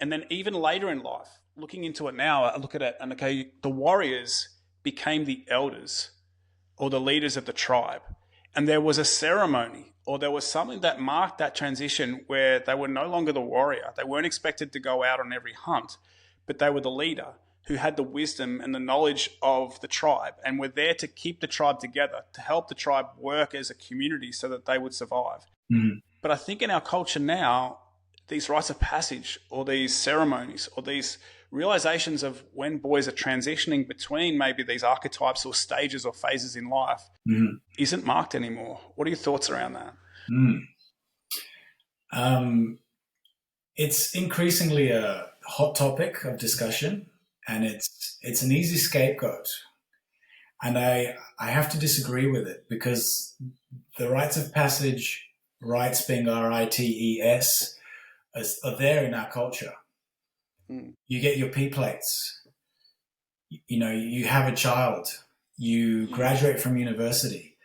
A: And then even later in life, looking into it now, I look at it and, okay, the warriors became the elders or the leaders of the tribe. And there was a ceremony, or there was something that marked that transition where they were no longer the warrior. They weren't expected to go out on every hunt, but they were the leader who had the wisdom and the knowledge of the tribe, and were there to keep the tribe together, to help the tribe work as a community so that they would survive. But I think in our culture now, these rites of passage or these ceremonies or these realizations of when boys are transitioning between maybe these archetypes or stages or phases in life isn't marked anymore. What are your thoughts around that?
B: It's increasingly a hot topic of discussion, and it's an easy scapegoat. And I have to disagree with it, because the rites of passage, rites being RITES, are there in our culture. You get your P plates. You have a child. You graduate from university.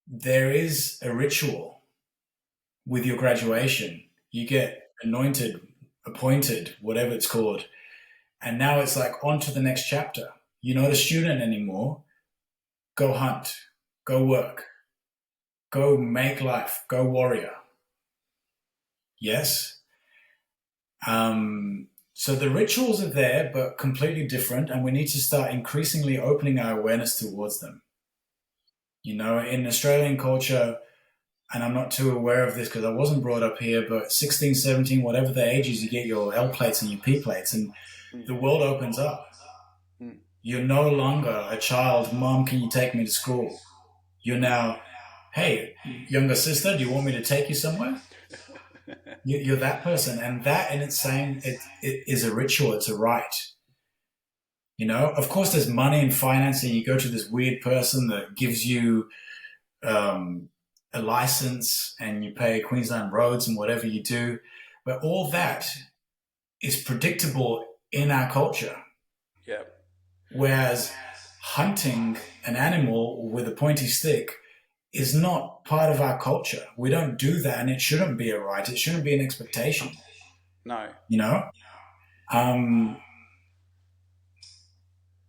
B: There is a ritual with your graduation. You get anointed, appointed, whatever it's called. And now it's like on to the next chapter. You're not a student anymore. Go hunt. Go work. Go make life. Go warrior. Yes? So the rituals are there, but completely different, and we need to start increasingly opening our awareness towards them. In Australian culture, and I'm not too aware of this because I wasn't brought up here, but 16, 17, whatever the age is, you get your L plates and your P plates, and the world opens up. You're no longer a child. Mom, can you take me to school? You're now, hey, younger sister, do you want me to take you somewhere? You're that person. And that in its saying, it is a ritual. It's a rite. You know, of course, there's money and finance, and you go to this weird person that gives you a license and you pay Queensland roads and whatever you do. But all that is predictable in our culture.
A: Yeah.
B: Whereas hunting an animal with a pointy stick is not part of our culture. We don't do that, and it shouldn't be a right. It shouldn't be an expectation.
A: No.
B: You know?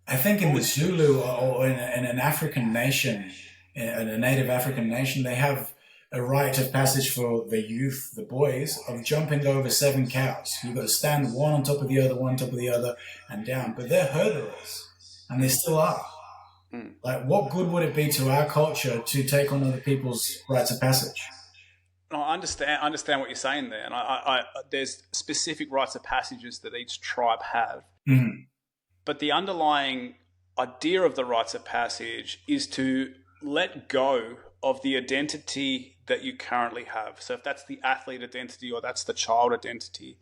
B: I think in the Zulu or in an African nation, in a native African nation, they have a rite of passage for the youth, the boys, of jumping over 7 cows. You've got to stand one on top of the other, one on top of the other, and down. But they're herders, and they still are. Like, what good would it be to our culture to take on other people's rites of passage?
A: No, I understand what you're saying there, and I there's specific rites of passages that each tribe have. But the underlying idea of the rites of passage is to let go of the identity that you currently have. So if that's the athlete identity or that's the child identity,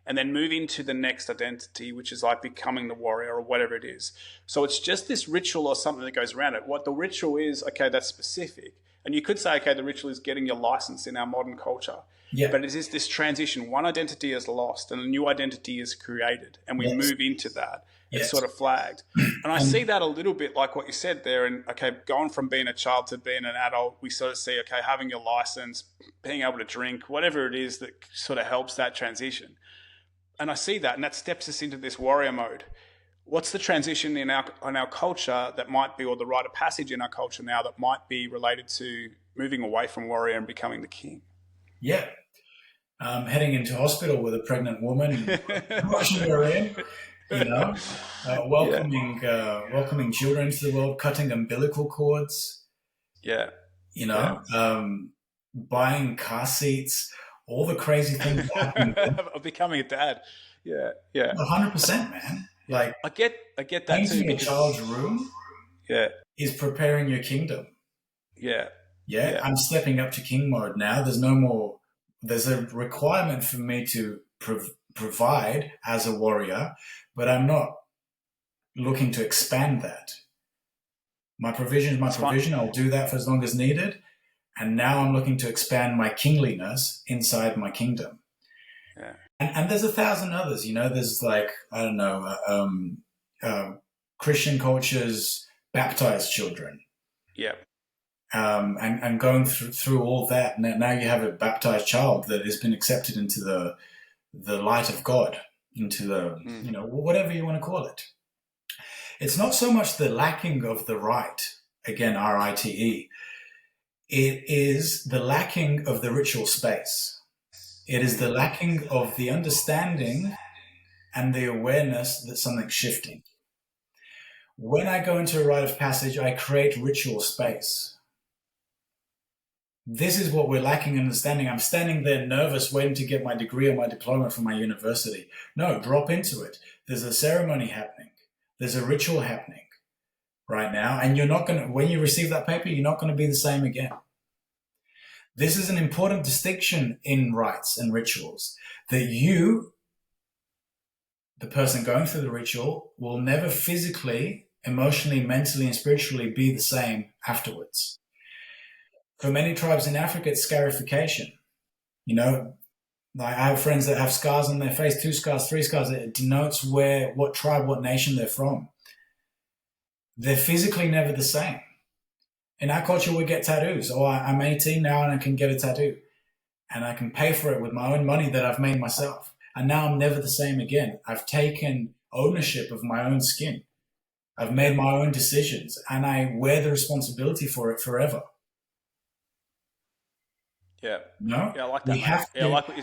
A: and then move into the next identity, which is like becoming the warrior or whatever it is. So it's just this ritual or something that goes around it. What the ritual is, okay, that's specific. And you could say, okay, the ritual is getting your license in our modern culture. Yeah. But it is this transition. One identity is lost and a new identity is created. And we move into that. It's sort of flagged. And I see that a little bit like what you said there. And, okay, going from being a child to being an adult, we sort of see, okay, having your license, being able to drink, whatever it is that sort of helps that transition. And I see that, and that steps us into this warrior mode. What's the transition in our culture that might be, or the rite of passage in our culture now that might be related to moving away from warrior and becoming the king?
B: Yeah. Heading into hospital with a pregnant woman, rushing her in, you know, welcoming children to the world, cutting umbilical cords.
A: Yeah.
B: You know, buying car seats, all the crazy things happening.
A: Of becoming a dad. Yeah.
B: 100%, man. Like,
A: I get that too.
B: Painting a child's room is preparing your kingdom.
A: Yeah.
B: I'm stepping up to king mode now. There's a requirement for me to provide as a warrior, but I'm not looking to expand that. My provision is my provision. I'll do that for as long as needed. And now I'm looking to expand my kingliness inside my kingdom. Yeah. And there's 1,000 others, you know, there's like, I don't know, Christian cultures baptize children.
A: Yeah.
B: And going through all that, now you have a baptized child that has been accepted into the light of God, into the, you know, whatever you want to call it. It's not so much the lacking of the rite, again, RITE. It is the lacking of the ritual space. It is the lacking of the understanding and the awareness that something's shifting. When I go into a rite of passage, I create ritual space. This is what we're lacking in understanding. I'm standing there nervous, waiting to get my degree or my diploma from my university. No, drop into it. There's a ceremony happening. There's a ritual happening right now. And you're not going to, when you receive that paper, you're not going to be the same again. This is an important distinction in rites and rituals, that you, the person going through the ritual, will never physically, emotionally, mentally, and spiritually be the same afterwards. For many tribes in Africa, it's scarification. You know, I have friends that have scars on their face, 2 scars, 3 scars. It denotes what tribe, what nation they're from. They're physically never the same. In our culture, we get tattoos. Oh, I'm 18 now and I can get a tattoo. And I can pay for it with my own money that I've made myself. And now I'm never the same again. I've taken ownership of my own skin. I've made my own decisions. And I wear the responsibility for it forever.
A: Yeah.
B: No?
A: Yeah, I like that. I like what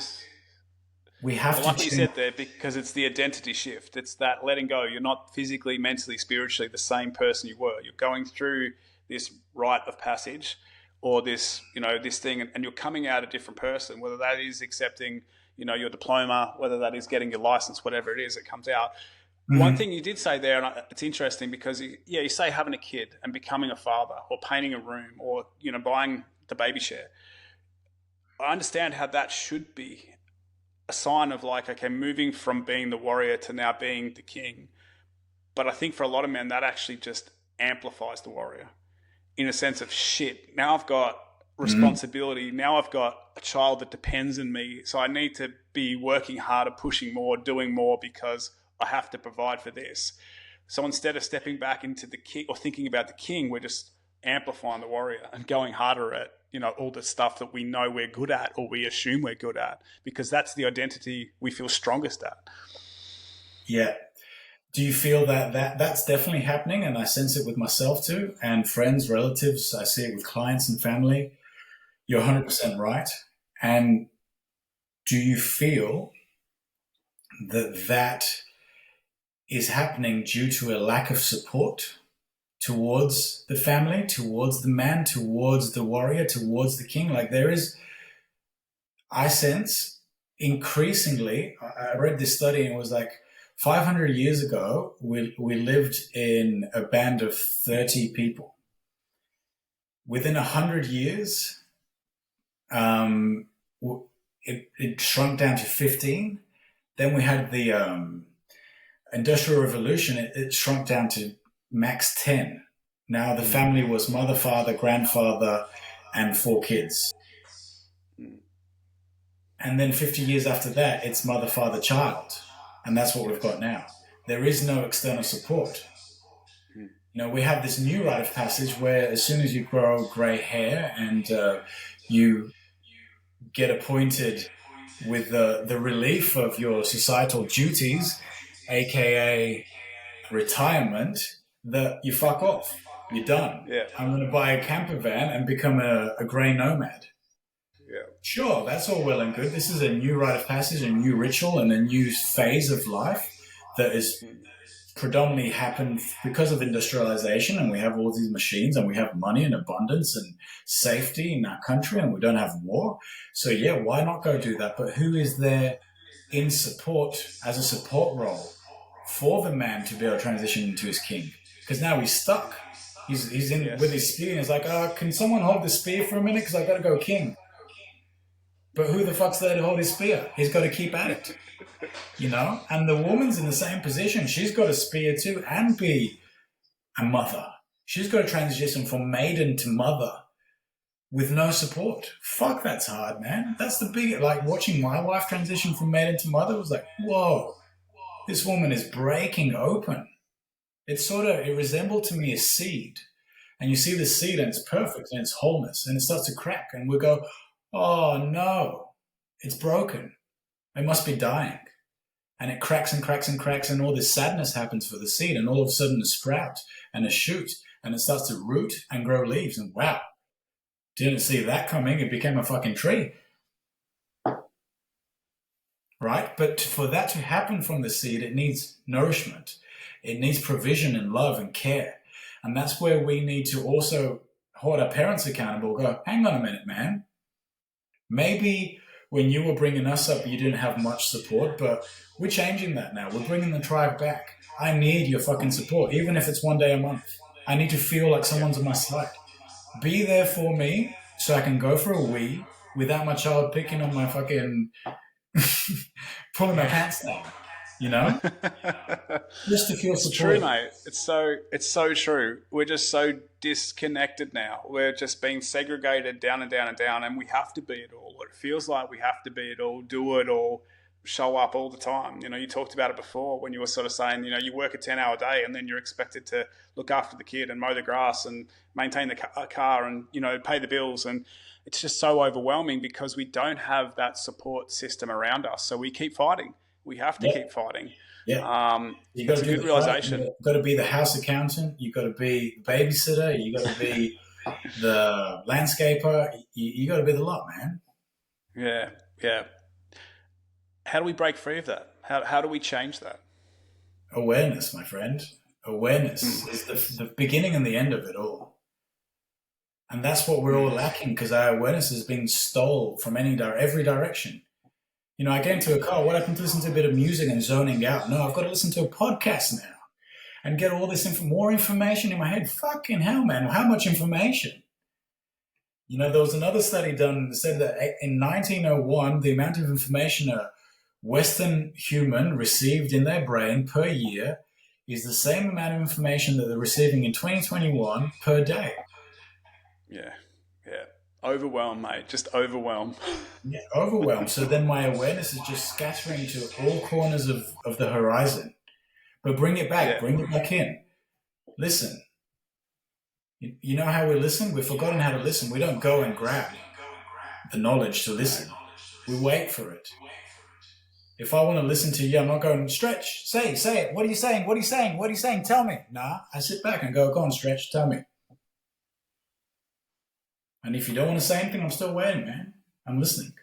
A: you said there, because it's the identity shift. It's that letting go. You're not physically, mentally, spiritually the same person you were. You're going through this rite of passage or this, you know, this thing, and you're coming out a different person, whether that is accepting, you know, your diploma, whether that is getting your license, whatever it is that comes out. One thing you did say there, and it's interesting because you say having a kid and becoming a father, or painting a room, or buying the baby share. I understand how that should be a sign of like, okay, moving from being the warrior to now being the king. But I think for a lot of men, that actually just amplifies the warrior in a sense of shit. Now I've got responsibility. Now I've got a child that depends on me. So I need to be working harder, pushing more, doing more because I have to provide for this. So instead of stepping back into the king or thinking about the king, we're just amplifying the warrior and going harder at, all the stuff that we know we're good at or we assume we're good at, because that's the identity we feel strongest at.
B: Yeah. Do you feel that's definitely happening? And I sense it with myself too, and friends, relatives. I see it with clients and family. You're 100% right. And do you feel that is happening due to a lack of support towards the family, towards the man, towards the warrior, towards the king? Like there is, I sense increasingly, I read this study and it was like 500 years ago, we lived in a band of 30 people. Within 100 years, it shrunk down to 15. Then we had the Industrial Revolution. It shrunk down to max 10. Now the family was mother, father, grandfather, and 4 kids. And then 50 years after that, it's mother, father, child. And that's what we've got now. There is no external support. We have this new rite of passage where as soon as you grow grey hair and you get appointed with the relief of your societal duties, aka retirement, that you fuck off. You're done.
A: Yeah.
B: I'm going to buy a camper van and become a grey nomad.
A: Yeah.
B: Sure, that's all well and good. This is a new rite of passage, a new ritual, and a new phase of life that is predominantly happened because of industrialization, and we have all these machines and we have money and abundance and safety in our country, and we don't have war. So yeah, why not go do that? But who is there in support as a support role for the man to be able to transition into his king? Because now he's stuck. He's in with his spear and he's like, can someone hold the spear for a minute because I got to go king? But who the fuck's there to hold his spear? He's got to keep at it, And the woman's in the same position. She's got a spear too and be a mother. She's got to transition from maiden to mother with no support. Fuck, that's hard, man. That's the big, like watching my wife transition from maiden to mother was like, whoa, this woman is breaking open. It resembled to me a seed. And you see the seed and it's perfect and it's wholeness and it starts to crack and we go, oh no, it's broken. It must be dying. And it cracks and cracks and cracks and all this sadness happens for the seed and all of a sudden a sprout and a shoot and it starts to root and grow leaves and wow, didn't see that coming. It became a fucking tree. Right? But for that to happen from the seed, it needs nourishment. It needs provision and love and care. And that's where we need to also hold our parents accountable. Go, hang on a minute, man. Maybe when you were bringing us up, you didn't have much support, but we're changing that now. We're bringing the tribe back. I need your fucking support, even if it's one day a month. I need to feel like someone's on my side. Be there for me so I can go for a wee without my child picking on my fucking... pulling my pants down, just to feel supported.
A: It's true, mate. It's so true. We're just so disconnected now. We're just being segregated down and down and down, and we have to be it all. It feels like we have to be it all, do it all, show up all the time. You talked about it before when you were sort of saying, you work a 10-hour day and then you're expected to look after the kid and mow the grass and maintain the car and, pay the bills. And it's just so overwhelming because we don't have that support system around us. So we keep fighting. We have to keep fighting.
B: Yeah.
A: It's a good realization.
B: You've got to be the house accountant. You've got to be the babysitter. You've got to be the landscaper. You got to be the lot, man.
A: Yeah. Yeah. How do we break free of that? How do we change that?
B: Awareness, my friend. Awareness is the beginning and the end of it all. And that's what we're all lacking because our awareness has been stole from every direction. You know, I get into a car. What happened to listen to a bit of music and zoning out? No, I've got to listen to a podcast now and get all this more information in my head. Fucking hell, man. How much information? You know, there was another study done that said that in 1901, the amount of information a Western human received in their brain per year is the same amount of information that they're receiving in 2021 per day.
A: Yeah. Overwhelmed, mate. Just overwhelmed.
B: Yeah, overwhelmed. So then my awareness is just scattering to all corners of the horizon. But bring it back. Yeah. Bring it back in. Listen. You know how we listen? We've forgotten how to listen. We don't go and grab the knowledge to listen. We wait for it. If I want to listen to you, I'm not going, Stretch, say it. What are you saying? What are you saying? What are you saying? Tell me. Nah, I sit back and go on, Stretch, tell me. And if you don't want to say anything, I'm still waiting, man. I'm listening.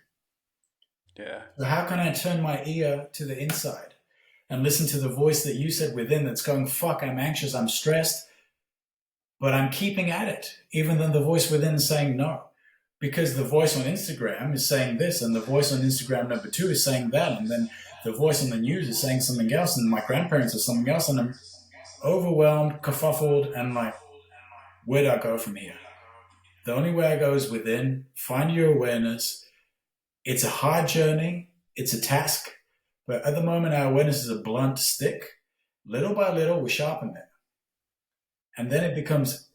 A: Yeah.
B: So how can I turn my ear to the inside and listen to the voice that you said within that's going, fuck, I'm anxious, I'm stressed, but I'm keeping at it, even though the voice within is saying no. Because the voice on Instagram is saying this, and the voice on Instagram number 2 is saying that, and then the voice on the news is saying something else, and my grandparents are something else, and I'm overwhelmed, kerfuffled, and like, where do I go from here? The only way I go is within. Find your awareness. It's a hard journey. It's a task. But at the moment, our awareness is a blunt stick. Little by little, we sharpen it. And then it becomes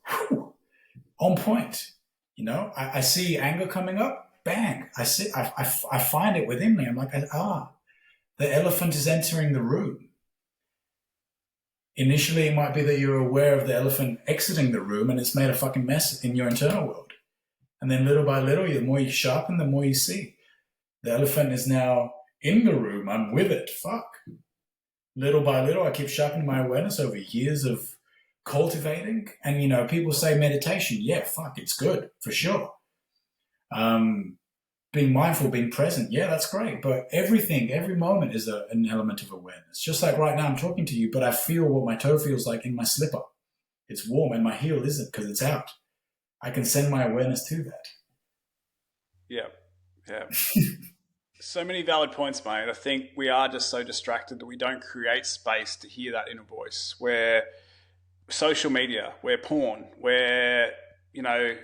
B: on point. You know, I see anger coming up. Bang. I find it within me. I'm like, the elephant is entering the room. Initially, it might be that you're aware of the elephant exiting the room and it's made a fucking mess in your internal world. And then little by little, the more you sharpen, the more you see. The elephant is now in the room. I'm with it. Fuck. Little by little, I keep sharpening my awareness over years of cultivating. And, you know, people say meditation. Yeah, fuck, it's good, for sure. Being mindful, being present, yeah, that's great. But everything, every moment is an element of awareness. Just like right now I'm talking to you, but I feel what my toe feels like in my slipper. It's warm and my heel isn't because it's out. I can send my awareness to that.
A: Yeah. So many valid points, mate. I think we are just so distracted that we don't create space to hear that inner voice. Where social media, where porn, where, you know,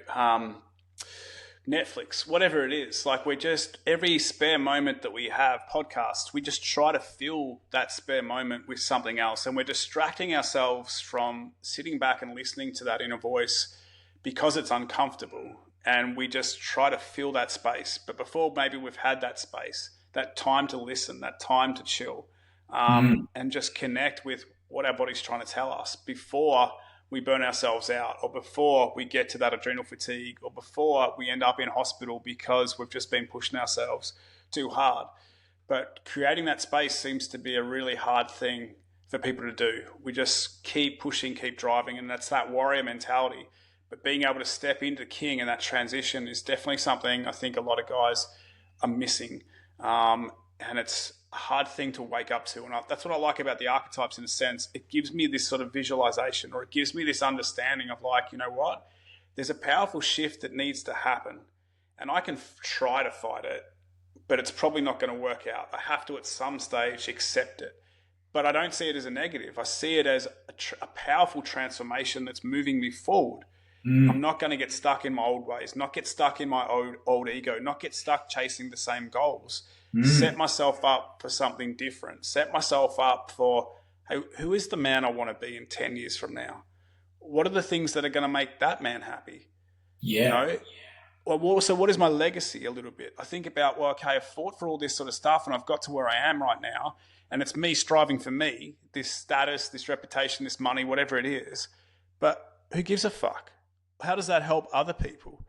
A: Netflix, whatever it is, like we're just, every spare moment that we have, podcasts, we just try to fill that spare moment with something else. And we're distracting ourselves from sitting back and listening to that inner voice because it's uncomfortable. And we just try to fill that space. But before maybe we've had that space, that time to listen, that time to chill, and just connect with what our body's trying to tell us before we burn ourselves out, or before we get to that adrenal fatigue, or before we end up in hospital because we've just been pushing ourselves too hard. But creating that space seems to be a really hard thing for people to do. We just keep pushing, keep driving, and that's that warrior mentality. But being able to step into king and that transition is definitely something I think a lot of guys are missing. And it's a hard thing to wake up to. And that's what I like about the archetypes in a sense. It gives me this sort of visualization, or it gives me this understanding of like, you know what? There's a powerful shift that needs to happen. And I can try to fight it, but it's probably not going to work out. I have to at some stage accept it. But I don't see it as a negative. I see it as a powerful transformation that's moving me forward. I'm not going to get stuck in my old ways, not get stuck in my old ego, not get stuck chasing the same goals. Set myself up for something different. Set myself up for, hey, who is the man I want to be in 10 years from now? What are the things that are going to make that man happy?
B: Yeah.
A: You know? Well, so what is my legacy a little bit? I think about, well, okay, I've fought for all this sort of stuff and I've got to where I am right now. And it's me striving for me, this status, this reputation, this money, whatever it is. But who gives a fuck? How does that help other people?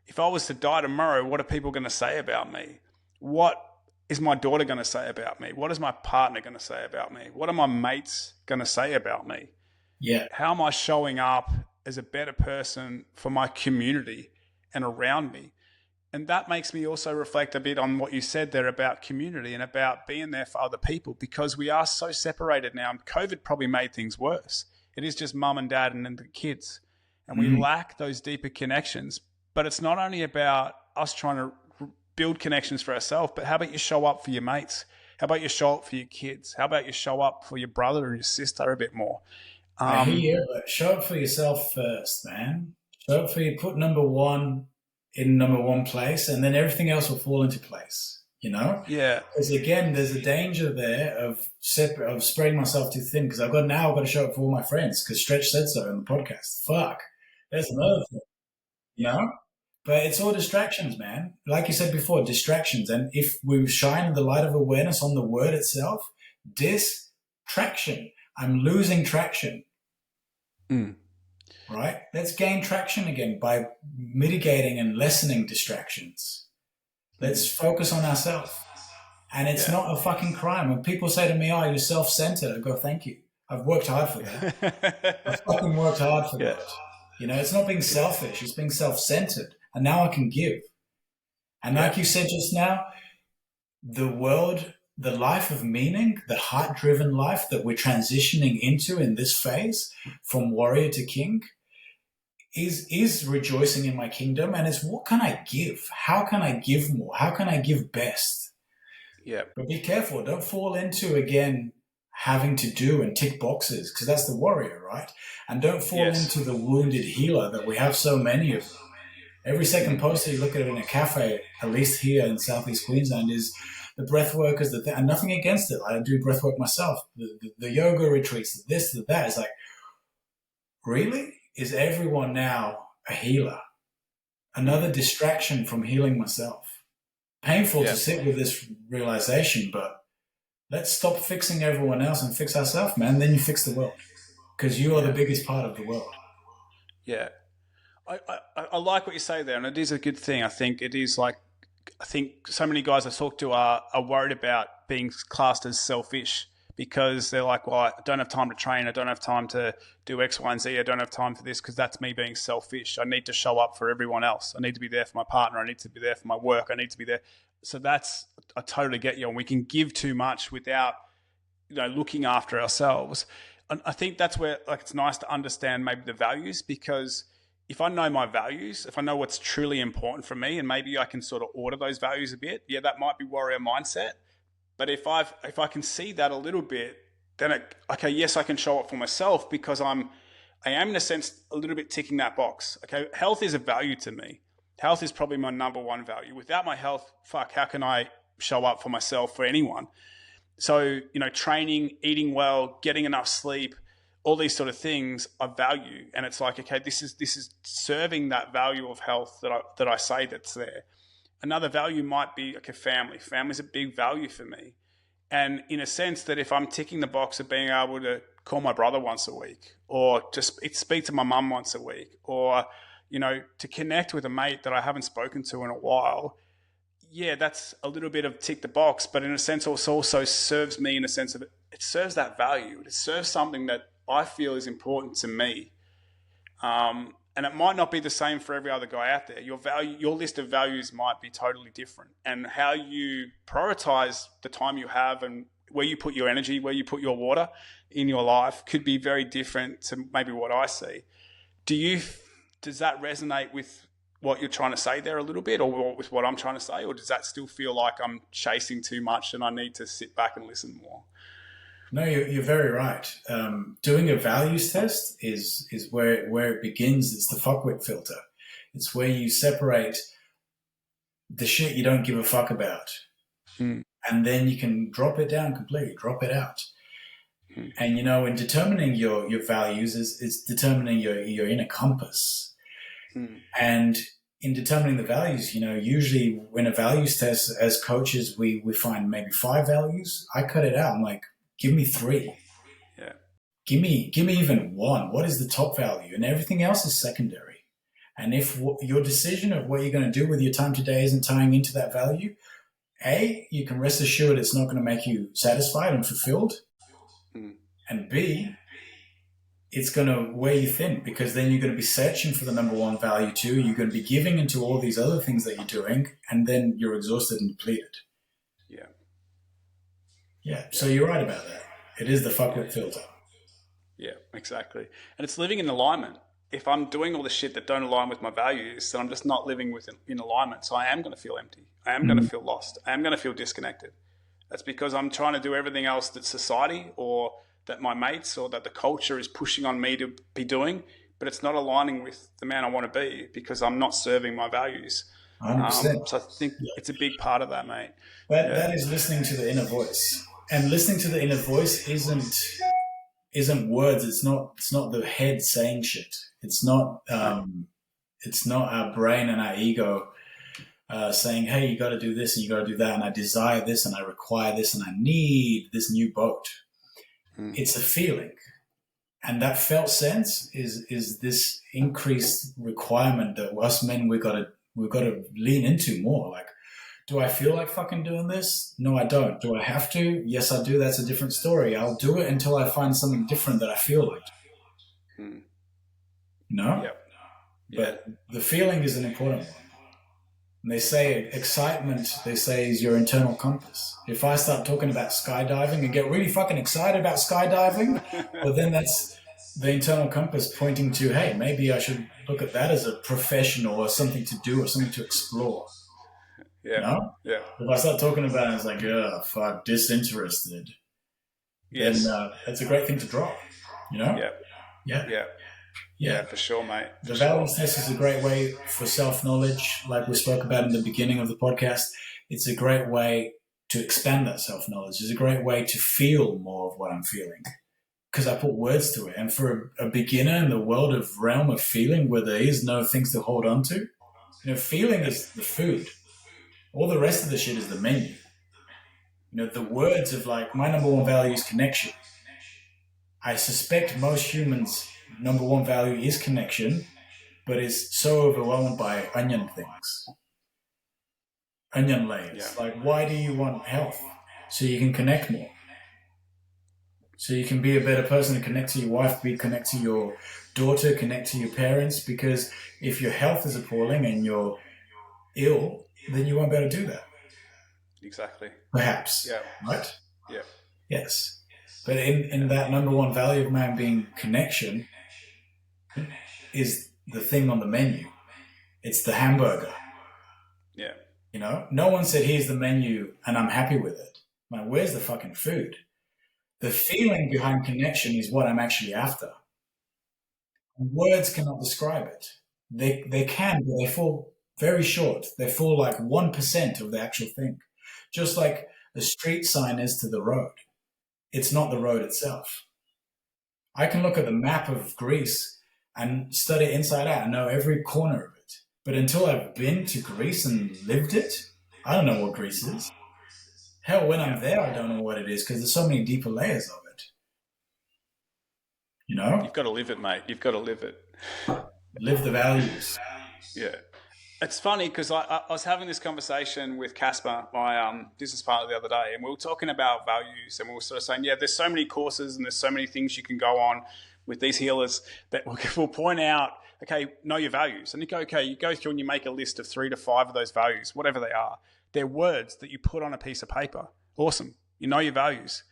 A: If I was to die tomorrow, what are people going to say about me? What is my daughter going to say about me? What is my partner going to say about me? What are my mates going to say about me?
B: Yeah.
A: How am I showing up as a better person for my community and around me? And that makes me also reflect a bit on what you said there about community and about being there for other people, because we are so separated now. And COVID probably made things worse. It is just mum and dad and then the kids. And we lack those deeper connections. But it's not only about us trying to build connections for ourselves, but how about you show up for your mates? How about you show up for your kids? How about you show up for your brother or your sister a bit more?
B: I hear you, but show up for yourself first, man. Show up for you. Put number one in number one place, and then everything else will fall into place. You know?
A: Yeah.
B: Because again, there's a danger there of spreading myself too thin. Because I've got to show up for all my friends. Because Stretch said so in the podcast. Fuck, there's another thing. You know? But it's all distractions, man. Like you said before, distractions. And if we shine the light of awareness on the word itself, distraction. I'm losing traction. Right? Let's gain traction again by mitigating and lessening distractions. Let's focus on ourselves. And it's not a fucking crime. When people say to me, oh, you're self-centered, I go, thank you. I've worked hard for that. I've fucking worked hard for that. You know, it's not being selfish. It's being self-centered. And now I can give. And like you said just now, the world, the life of meaning, the heart-driven life that we're transitioning into in this phase from warrior to king is rejoicing in my kingdom. And it's what can I give? How can I give more? How can I give best?
A: Yeah.
B: But be careful. Don't fall into, again, having to do and tick boxes, because that's the warrior, right? And don't fall into the wounded healer that we have so many of them. Every second poster you look at it in a cafe, at least here in Southeast Queensland, is the breath work is and nothing against it. I do breath work myself. The yoga retreats, this, that. It's like, really? Is everyone now a healer? Another distraction from healing myself. Painful to sit with this realization, but let's stop fixing everyone else and fix ourselves, man. Then you fix the world, because you are the biggest part of the world.
A: Yeah. I like what you say there, and it is a good thing. I think so many guys I talk to are worried about being classed as selfish, because they're like, well, I don't have time to train. I don't have time to do X, Y, and Z. I don't have time for this because that's me being selfish. I need to show up for everyone else. I need to be there for my partner. I need to be there for my work. I need to be there. So I totally get you. And we can give too much without, looking after ourselves. And I think that's where it's nice to understand maybe the values, because if I know my values, if I know what's truly important for me, and maybe I can sort of order those values a bit, that might be warrior mindset. But if I can see that a little bit, then yes, I can show up for myself, because I am in a sense a little bit ticking that box. Okay, health is a value to me. Health is probably my number one value. Without my health, how can I show up for myself, for anyone? So, training, eating well, getting enough sleep, all these sort of things I value. And it's like, okay, this is serving that value of health that I say that's there. Another value might be family. Family's a big value for me. And in a sense that if I'm ticking the box of being able to call my brother once a week, or just speak to my mum once a week, or, to connect with a mate that I haven't spoken to in a while, that's a little bit of tick the box, but in a sense also serves me in a sense of it serves that value. It serves something that I feel is important to me. And it might not be the same for every other guy out there. Your list of values might be totally different, and how you prioritize the time you have and where you put your energy, where you put your water in your life could be very different to maybe what I see. Does that resonate with what you're trying to say there a little bit, or with what I'm trying to say, or does that still feel like I'm chasing too much and I need to sit back and listen more?
B: No, you're very right. Doing a values test is where it begins. It's the fuckwit filter. It's where you separate the shit you don't give a fuck about, and then you can drop it down completely, drop it out. And in determining your values is determining your inner compass. And in determining the values, usually when a values test, as coaches, we find maybe 5 values. I cut it out. I'm like, give me 3.
A: Yeah.
B: Give me even 1. What is the top value? And everything else is secondary. And if your decision of what you're going to do with your time today isn't tying into that value, A, you can rest assured it's not going to make you satisfied and fulfilled. And B, it's going to weigh you thin, because then you're going to be searching for the number 1 value too. You're going to be giving into all these other things that you're doing, and then you're exhausted and depleted. Yeah, so you're right about that. It is the fuckwit filter.
A: Yeah, exactly. And it's living in alignment. if I'm doing all the shit that don't align with my values, then I'm just not living in alignment. So I am going to feel empty. I am going to feel lost. I am going to feel disconnected. That's because I'm trying to do everything else that society or that my mates or that the culture is pushing on me to be doing, but it's not aligning with the man I want to be because I'm not serving my values.
B: 100%.
A: So I think it's a big part of that, mate.
B: That is listening to the inner voice. And listening to the inner voice isn't words. It's not the head saying shit. It's not our brain and our ego saying, hey, you got to do this and you got to do that, and I desire this and I require this and I need this new boat. It's a feeling. And that felt sense is this increased requirement that us men we've got to lean into more. Like, do I feel like fucking doing this? No, I don't. Do I have to? Yes, I do. That's a different story. I'll do it until I find something different that I feel like. You know?
A: Yep.
B: But the feeling is an important one. And they say excitement, is your internal compass. If I start talking about skydiving and get really fucking excited about skydiving, well, then that's the internal compass pointing to, hey, maybe I should look at that as a profession or something to do or something to explore.
A: Yeah.
B: You know?
A: Yeah.
B: If I start talking about it, it's like, oh, fuck, disinterested.
A: Yes.
B: Then it's a great thing to drop, you know?
A: Yeah, for sure, mate.
B: The values test is a great way for self-knowledge, like we spoke about in the beginning of the podcast. It's a great way to expand that self-knowledge. It's a great way to feel more of what I'm feeling because I put words to it. And for a beginner in the world of realm of feeling where there is no things to hold on to, feeling is the food. All the rest of the shit is the menu. The words of like, my number one value is connection. I suspect most humans' number one value is connection, but is so overwhelmed by onion things. Onion layers.
A: Yeah.
B: Like, why do you want health? So you can connect more. So you can be a better person and connect to your wife, connect to your daughter, connect to your parents, because if your health is appalling and you're ill, then you won't be able to do that.
A: Exactly.
B: Perhaps.
A: Yeah.
B: Right?
A: Yeah.
B: Yes. But in that number one value of man being connection is the thing on the menu. It's the hamburger.
A: Yeah.
B: No one said, here's the menu and I'm happy with it. Like, where's the fucking food? The feeling behind connection is what I'm actually after. Words cannot describe it. They can, but they fall very short. They fall like 1% of the actual thing. Just like a street sign is to the road. It's not the road itself. I can look at the map of Greece and study it inside out and know every corner of it. But until I've been to Greece and lived it, I don't know what Greece is. Hell, when I'm there, I don't know what it is because there's so many deeper layers of it.
A: You've got to live it, mate. You've got to live it.
B: Live the values.
A: Yeah. It's funny because I was having this conversation with Casper, my business partner, the other day, and we were talking about values, and we were sort of saying, there's so many courses and there's so many things you can go on with these healers that will point out, okay, know your values. And you go through and you make a list of 3 to 5 of those values, whatever they are. They're words that you put on a piece of paper. Awesome. You know your values.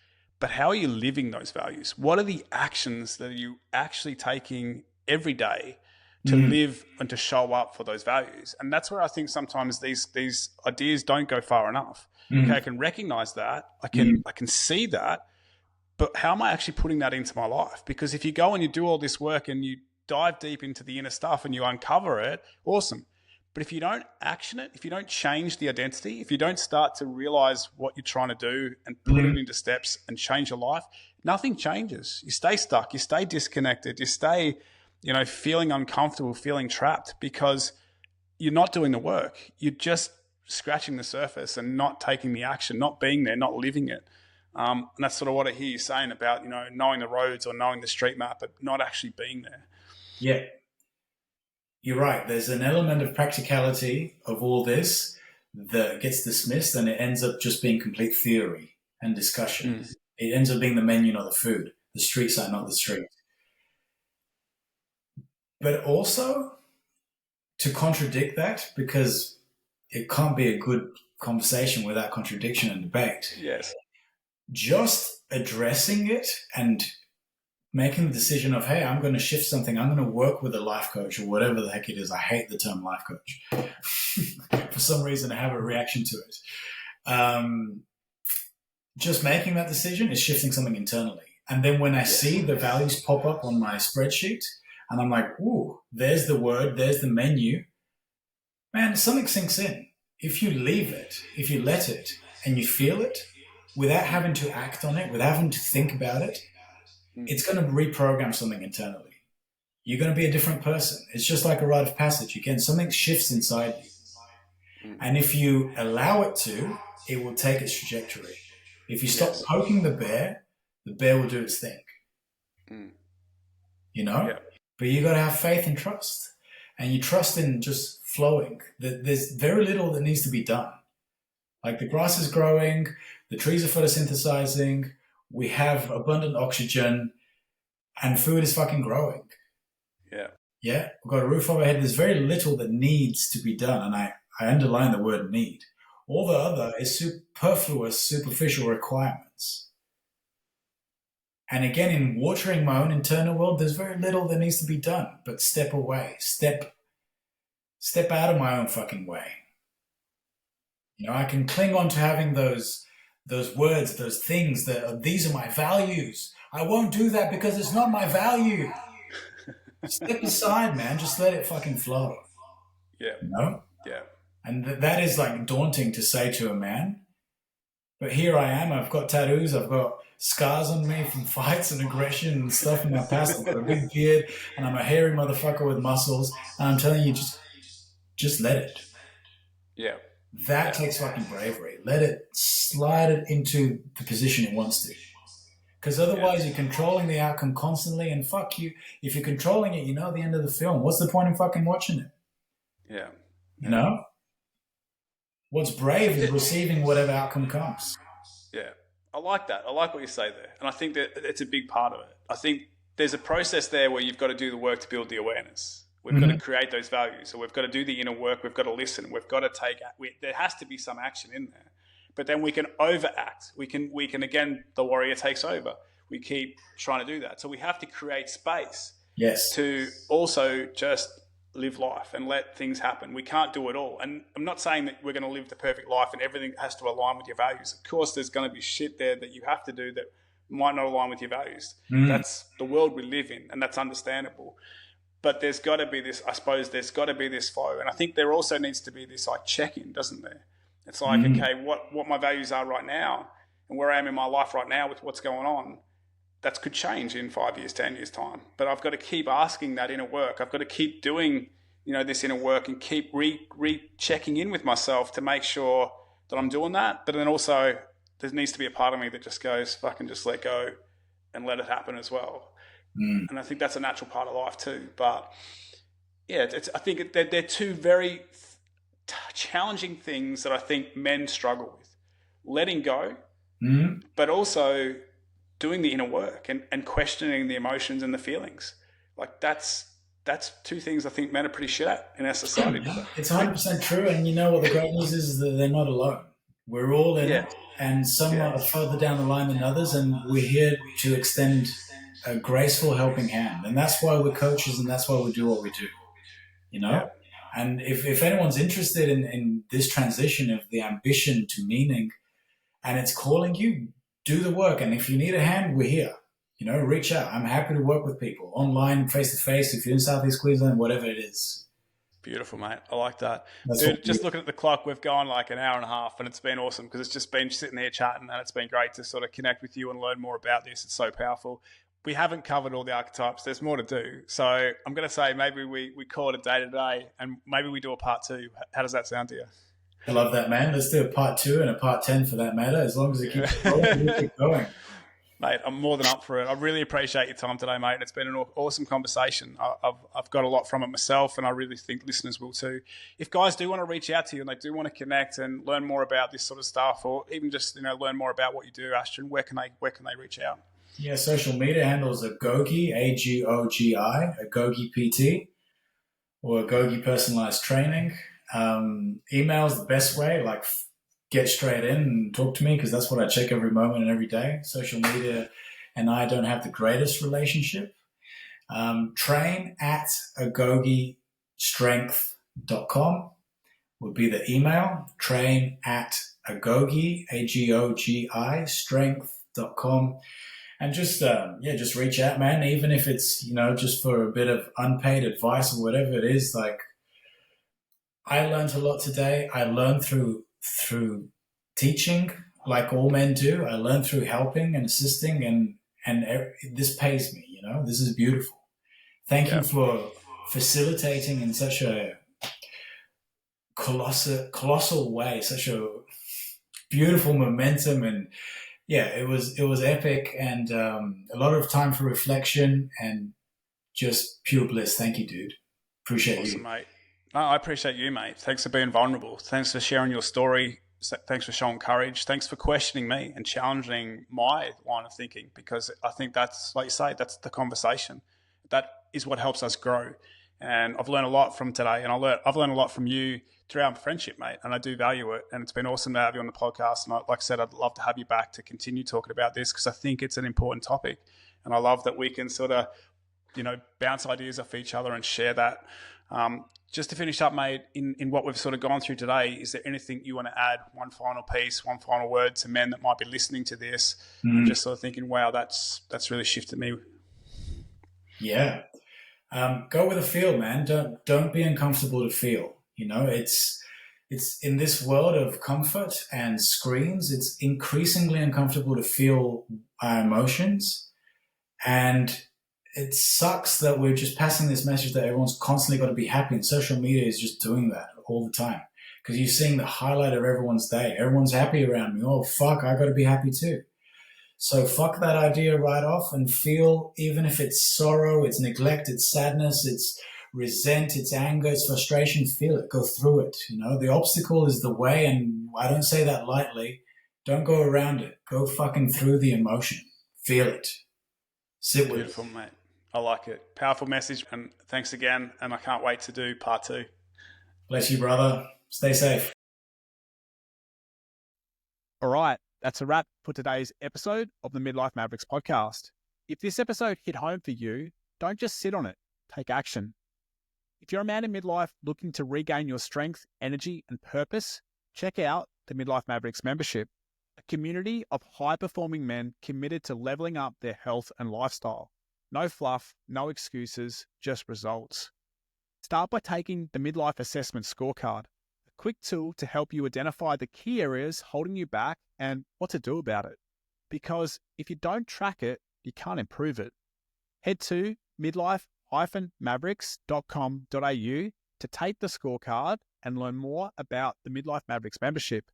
A: But how are you living those values? What are the actions that are you actually taking every day to live and to show up for those values? And that's where I think sometimes these ideas don't go far enough. Okay, I can recognize that. I can see that. But how am I actually putting that into my life? Because if you go and you do all this work and you dive deep into the inner stuff and you uncover it, awesome. But if you don't action it, if you don't change the identity, if you don't start to realize what you're trying to do and put it into steps and change your life, nothing changes. You stay stuck, you stay disconnected, you stay, feeling uncomfortable, feeling trapped because you're not doing the work. You're just scratching the surface and not taking the action, not being there, not living it. And that's sort of what I hear you saying about, knowing the roads or knowing the street map, but not actually being there.
B: Yeah. You're right. There's an element of practicality of all this that gets dismissed and it ends up just being complete theory and discussion. It ends up being the menu, not the food. The street sign, not the street. But also to contradict that, because it can't be a good conversation without contradiction and debate.
A: Yes.
B: Just addressing it and making the decision of, hey, I'm going to shift something. I'm going to work with a life coach or whatever the heck it is. I hate the term life coach. For some reason, I have a reaction to it. Just making that decision is shifting something internally. And then when I see the values pop up on my spreadsheet and I'm like, ooh, there's the word, there's the menu, man, something sinks in. If you leave it, if you let it and you feel it without having to act on it, without having to think about it, it's going to reprogram something internally. You're going to be a different person. It's just like a rite of passage. Again, something shifts inside you. And if you allow it to, it will take its trajectory. If you stop poking the bear will do its thing. You know? Yeah. But you got to have faith and trust. And you trust in just flowing. There's very little that needs to be done. Like the grass is growing, the trees are photosynthesizing, we have abundant oxygen, and food is fucking growing. Yeah. Yeah. We've got a roof over our head. There's very little that needs to be done. And I underline the word need. All the other is superfluous, superficial requirements. And again, in watering my own internal world, there's very little that needs to be done. But step away. Step out of my own fucking way. You know, I can cling on to having those words, those things that these are my values. I won't do that because it's not my value. Step aside, man. Just let it fucking flow. Yeah. You know? Yeah. And that is like daunting to say to a man. But here I am. I've got tattoos. I've got scars on me from fights and aggression and stuff in my past. I've got a big beard and I'm a hairy motherfucker with muscles. And I'm telling you, just let it. Yeah. That takes fucking bravery. Let it slide it into the position it wants to. Because otherwise you're controlling the outcome constantly, and fuck you. If you're controlling it, you know the end of the film. What's the point in fucking watching it? Yeah. You know? What's brave is receiving whatever outcome comes.
A: Yeah. I like that. I like what you say there. And I think that it's a big part of it. I think there's a process there where you've got to do the work to build the awareness. We've got to create those values. So we've got to do the inner work. We've got to listen. We've got to there has to be some action in there. But then we can overact. We can again, the warrior takes over. We keep trying to do that. So we have to create space to also just live life and let things happen. We can't do it all. And I'm not saying that we're going to live the perfect life and everything has to align with your values. Of course, there's going to be shit there that you have to do that might not align with your values. That's the world we live in, and that's understandable. But there's got to be this, I suppose there's got to be this flow. And I think there also needs to be this like check-in, doesn't there? It's like, okay, what my values are right now and where I am in my life right now with what's going on, that could change in 5 years, 10 years time. But I've got to keep asking that inner work. I've got to keep doing, this inner work and keep re-checking in with myself to make sure that I'm doing that. But then also there needs to be a part of me that just goes, fucking just let go and let it happen as well. And I think that's a natural part of life too. But yeah, I think they're two very challenging things that I think men struggle with. Letting go, but also doing the inner work and questioning the emotions and the feelings. Like that's two things I think men are pretty shit at in our society.
B: It's 100% true. And you know what the great news is that they're not alone. We're all in it. And some are further down the line than others. And we're here to extend a graceful helping hand. And that's why we're coaches and that's why we do what we do, And if anyone's interested in this transition of the ambition to meaning and it's calling you, do the work. And if you need a hand, we're here. Reach out. I'm happy to work with people online, face-to-face, if you're in Southeast Queensland, whatever it is.
A: Beautiful, mate. I like that. Dude, just looking at the clock, we've gone like an hour and a half and it's been awesome because it's just been sitting here chatting and it's been great to sort of connect with you and learn more about this. It's so powerful. We haven't covered all the archetypes. There's more to do. So I'm going to say maybe we call it a day today and maybe we do a part 2. How does that sound to you?
B: I love that, man. Let's do a part 2 and a part 10 for that matter. As long as it keeps going, we'll keep going.
A: Mate, I'm more than up for it. I really appreciate your time today, mate. It's been an awesome conversation. I've got a lot from it myself and I really think listeners will too. If guys do want to reach out to you and they do want to connect and learn more about this sort of stuff or even just learn more about what you do, Astren, where can they reach out?
B: Yeah, social media handles are Gogi, Agogi, Agogi PT, or Agogi Personalized Training. Email is the best way, get straight in and talk to me because that's what I check every moment and every day. Social media and I don't have the greatest relationship. Train at agogistrength.com would be the email. Train at agogi, A-G-O-G-I, strength.com. And just reach out, man. Even if it's, just for a bit of unpaid advice or whatever it is. Like, I learned a lot today. I learned through teaching, like all men do. I learned through helping and assisting, and this pays me. This is beautiful. Thank you for facilitating in such a colossal way, such a beautiful momentum, and it was epic, and a lot of time for reflection and just pure bliss. Thank you, dude. Appreciate
A: awesome,
B: you,
A: mate. No, I appreciate you, mate. Thanks for being vulnerable. Thanks for sharing your story. Thanks for showing courage. Thanks for questioning me and challenging my line of thinking, because I think that's, like you say, that's the conversation. That is what helps us grow. And I've learned a lot from today, and I've learned a lot from you through our friendship, mate, and I do value it. And it's been awesome to have you on the podcast. And like I said, I'd love to have you back to continue talking about this, because I think it's an important topic. And I love that we can sort of, bounce ideas off each other and share that. Just to finish up, mate, in what we've sort of gone through today, is there anything you want to add, one final piece, one final word to men that might be listening to this and just sort of thinking, wow, that's really shifted me?
B: Yeah. Go with the feel, man. Don't be uncomfortable to feel. It's in this world of comfort and screens, it's increasingly uncomfortable to feel our emotions. And it sucks that we're just passing this message that everyone's constantly got to be happy, and social media is just doing that all the time, because you're seeing the highlight of everyone's day. Everyone's happy around me. Oh, fuck, I got to be happy too. So fuck that idea right off and feel, even if it's sorrow, it's neglect, it's sadness, it's resent, it's anger, it's frustration, feel it, go through it. The obstacle is the way, and I don't say that lightly. Don't go around it. Go fucking through the emotion. Feel it. Sit with it.
A: Beautiful, mate. I like it. Powerful message. And thanks again. And I can't wait to do part 2.
B: Bless you, brother. Stay safe.
A: All right. That's a wrap for today's episode of the Midlife Mavericks podcast. If this episode hit home for you, don't just sit on it. Take action. If you're a man in midlife looking to regain your strength, energy, and purpose, check out the Midlife Mavericks membership, a community of high-performing men committed to leveling up their health and lifestyle. No fluff, no excuses, just results. Start by taking the Midlife Assessment Scorecard, a quick tool to help you identify the key areas holding you back and what to do about it. Because if you don't track it, you can't improve it. Head to midlife-mavericks.com.au to take the scorecard and learn more about the Midlife Mavericks membership.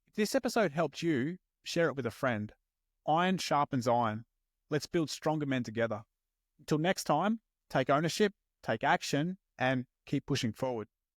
A: If this episode helped you, share it with a friend. Iron sharpens iron. Let's build stronger men together. Until next time, take ownership, take action, and keep pushing forward.